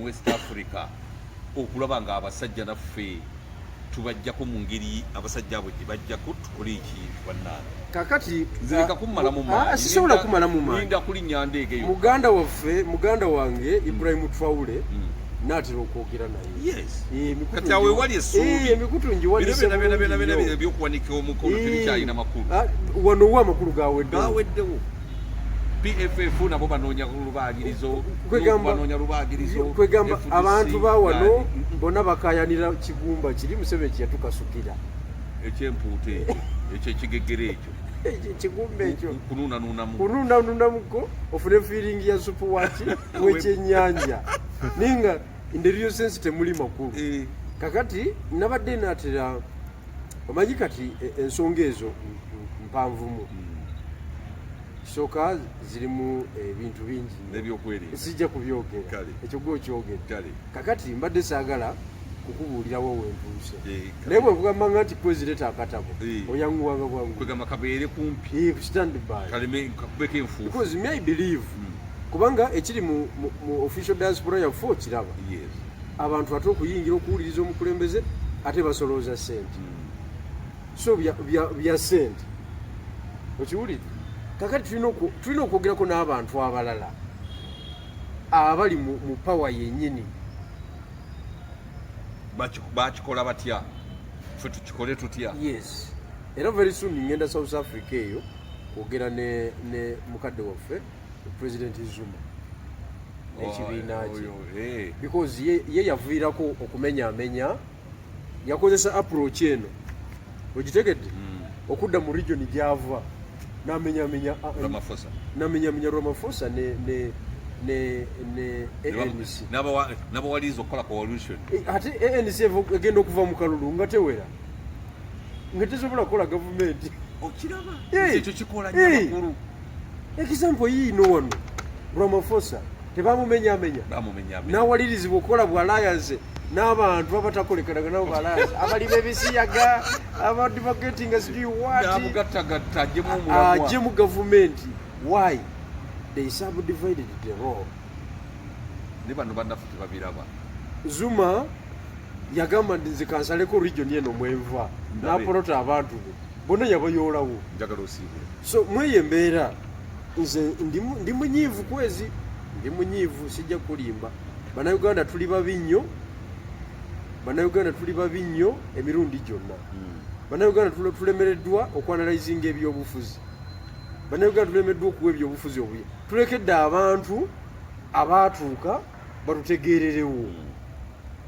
West Africa okulaba nga abasajja naffe tubajjako mu ngeri abasajja abo gye bajjako tukole iki bannange kakati zireka kummala mu maanyi sisobola kumala mu maanyi linda kulinnya ndeegeyo muganda wange Ibrahim Traore natera okwogera naye kati awe wali essuubi emikutu njiwanise byonna ebyokuwanika omukono tebikyalina makulu wano wa amakulu gaweddewo PFF nabo banoonya lubaagirizo kwegamba abantu bawano bonna bakayanira kigumba kiri Museveni kyetukasukira ekyempuuta ekyo ekigegere ekyo kigumba ekyo kunuunanuunamuko ofune feeling ya supu waki wekyenyanja ninga in the real sense temuli makulu kakati nabadde natera omanyi kati ensonga ezo mpanvumu soka zirimu ebintu bingi nebyokwerinda sijja kubyogera ekyo gwokyogera kakati mbadde saagala kukubuulirawo wentuuse naye bwekugambanga nti president akatabo oyanguwanga bwangu kwegamba kabeere kumpi stand by kakubeko enfuufu because me I believe kubanga ekiri mu official diaspora yaffe okiraba abantu ate okuyingira okuwuliriza omukulembeze ate basolooza sente so bya sente okiwulire kakati tulina okwogerako n'abantu abalala abali mu power yennyini bakikola batya ffe tukikole tutya yes era very soon ngenda South Africa eyo kwogera ne mukadde waffe President Zuma n'ekibiina kye because ye yaviirako okumenyaamenya yakozesa approach eno ogitegedde okudda mu region gyava namenyamenya Ramaphosa ne ANC n'abawaliza okukola coalition ate ANC egenda okuva mu kalulu nga tewera nga tesobola kukola gavumenti okiraba ekyo kikola nnyo amakulu example yiino wano Ramaphosa tebamumenyaamenya n'awalirizibwa okukola bu alliance n'abantu abatakolekanaga nabo balance abali bebisiyaga abadvocating sijui wati ajje mu government why they subdivided the role ne bano bannaffe tebabiraba Zuma yagamba nti nze kansaleko region eno mwenva n'apolota abantu be bonna yabayoolawo njagala osiibule so mweyo embeera nze ndi munyiivu kwezi ndi munyiivu sijja kulimba bannayuganda tuli babi nnyo emirundi gyonna bannayuganda tulemereddwa okwanalizinga ebyobufuzi bannayuganda tulemereddwa okuwa ebyobufuzi obuye tulekedde abantu abaatuuka batutegeererewo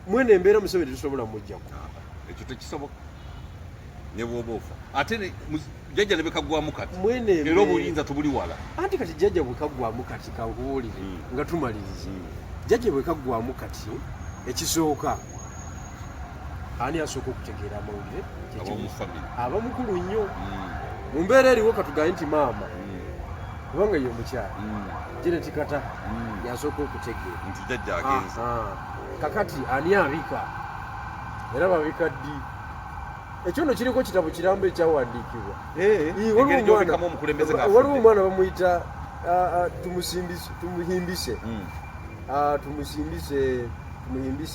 mwene embeera Museveni tusobola mujjako ekyo tekisoboka ne bwoba ofa ate jjajja ne bekaggwamu kati era obuyinza tubuli wala anti kati jjajja bwekaggwamu kati kankubuulire nga tumaliriza jjajja bwekaggwamu kati ekisooka ani asooka okutegeera amawulire abamukulu nnyo mu mbeera eriwo katugaye nti maama kubanga ye omukyala Janet Kata yasooka okutegeera nti jjajja agenze kakati ani abika era babika ddi ekyo nno kiriko kitabo kirambo ekyawandiikibwa waliwo omwana bamuyita tumuhimbise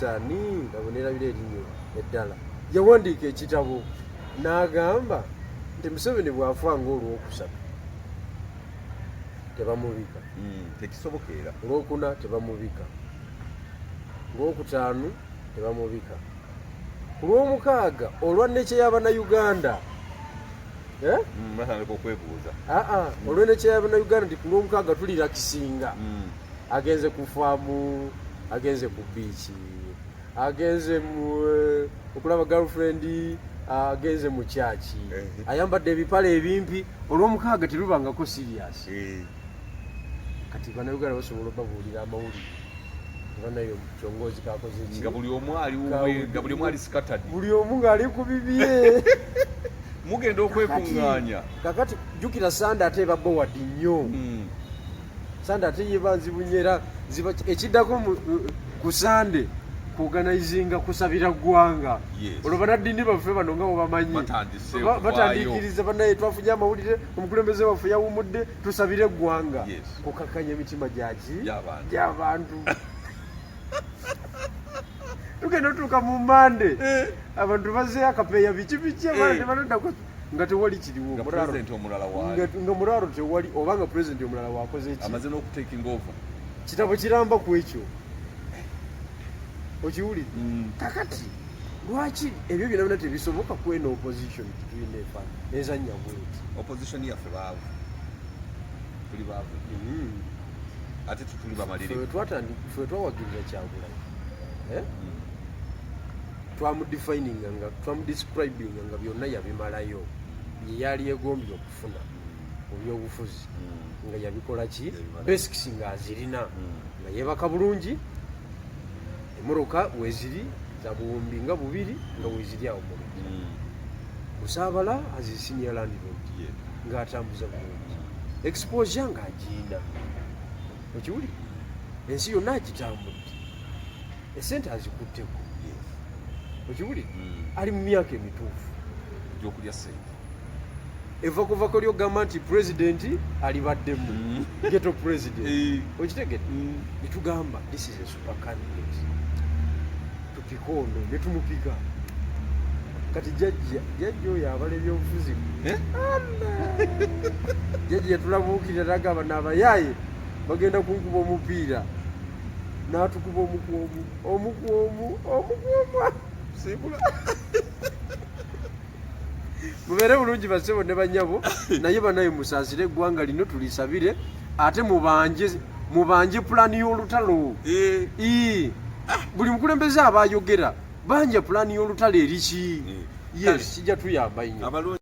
ani ngabonerabira erinyo eddala yawandiika ekitabo n'agamba nti Museveni bw'afa ng'olwokusatu tebamubika tekisobokeera olwokuna tebamubika olwokutaano tebamubika olwomukaaga olwanekye y'abannayuganda olwenekye y'abannayuganda nti ku lwomukaaga tulira kisinga agenze ku faamu agenze ku biiki agenze okulaba girlfriend agenze mu kyaki ayambadde ebipale ebimpi olwomukaaga terubangako serious kati bannayuganda basobola obabuulira amawulire banayo kyongozi kakoze ki nga buli omu ali scattered buli omu ng'ali ku bibye mugenda okwekunganya kakati jukira Sanda ate eba Boward nnyo Sanda ate yeba nzibunyera ekiddako ku Sande kuorganizinga kusabira ggwanga olwo banaddini baffe bano nga bamanyi batandikiriza banaye twafunye amawulire omukulembeze waffe yawumudde tusabire eggwanga kukakanya emitima gyaki gy'abantu tugenda otuuka mu Mande abantu bazeeyo akapeeya biki abana tebalonda nga tewali kiriwo nga mulaalo tewali oba nga pulezidenti omulala wakoze eki amaze n'okutaking over kitabo kiramba ku ekyo okiwulire kakati lwaki ebyo byonna byonna tebisoboka kwena opposition tulina efana ezannya bweti opposition yaffe baavu tuli baavu ate tutuli bamalirivu fwe twawagirira Kyagulanyi twamudefininga nga twamudescribinga nga byonna yabimalayo bye yali yegombye okufuna mu byobufuzi nga yabikola ki basics nga azirina nga yeebaka bulungi emmotoka weziri za buwumbi nga bubiri nga weziri awo bulungi kusaabala azisinya landlord ng'atambuza bulungi exposure ng'agiina okiwuli ensi yonna agitambudde esente azikutteko okiwuli ali mu myaka emituufu gyokulya sente eva kuva ko lyogamba nti pulezidenti alibaddemu geto president okitegedde netugamba this is a super candidate tupika ono netumupika kati jajja oyo abala ebyobufuzi jajja yatulabuukirira nagamba n'abayaaye bagenda kunkuba omupiira n'atukuba omukwomu simbula mubeere bulungi basebo ne banyabo naye banaye musaasire eggwanga lino tulisabire ate mubanje pulaani y'olutalo buli mukulembeze abayogera banja pulaani y'olutalo eriki yes kijja tuyamba nnyo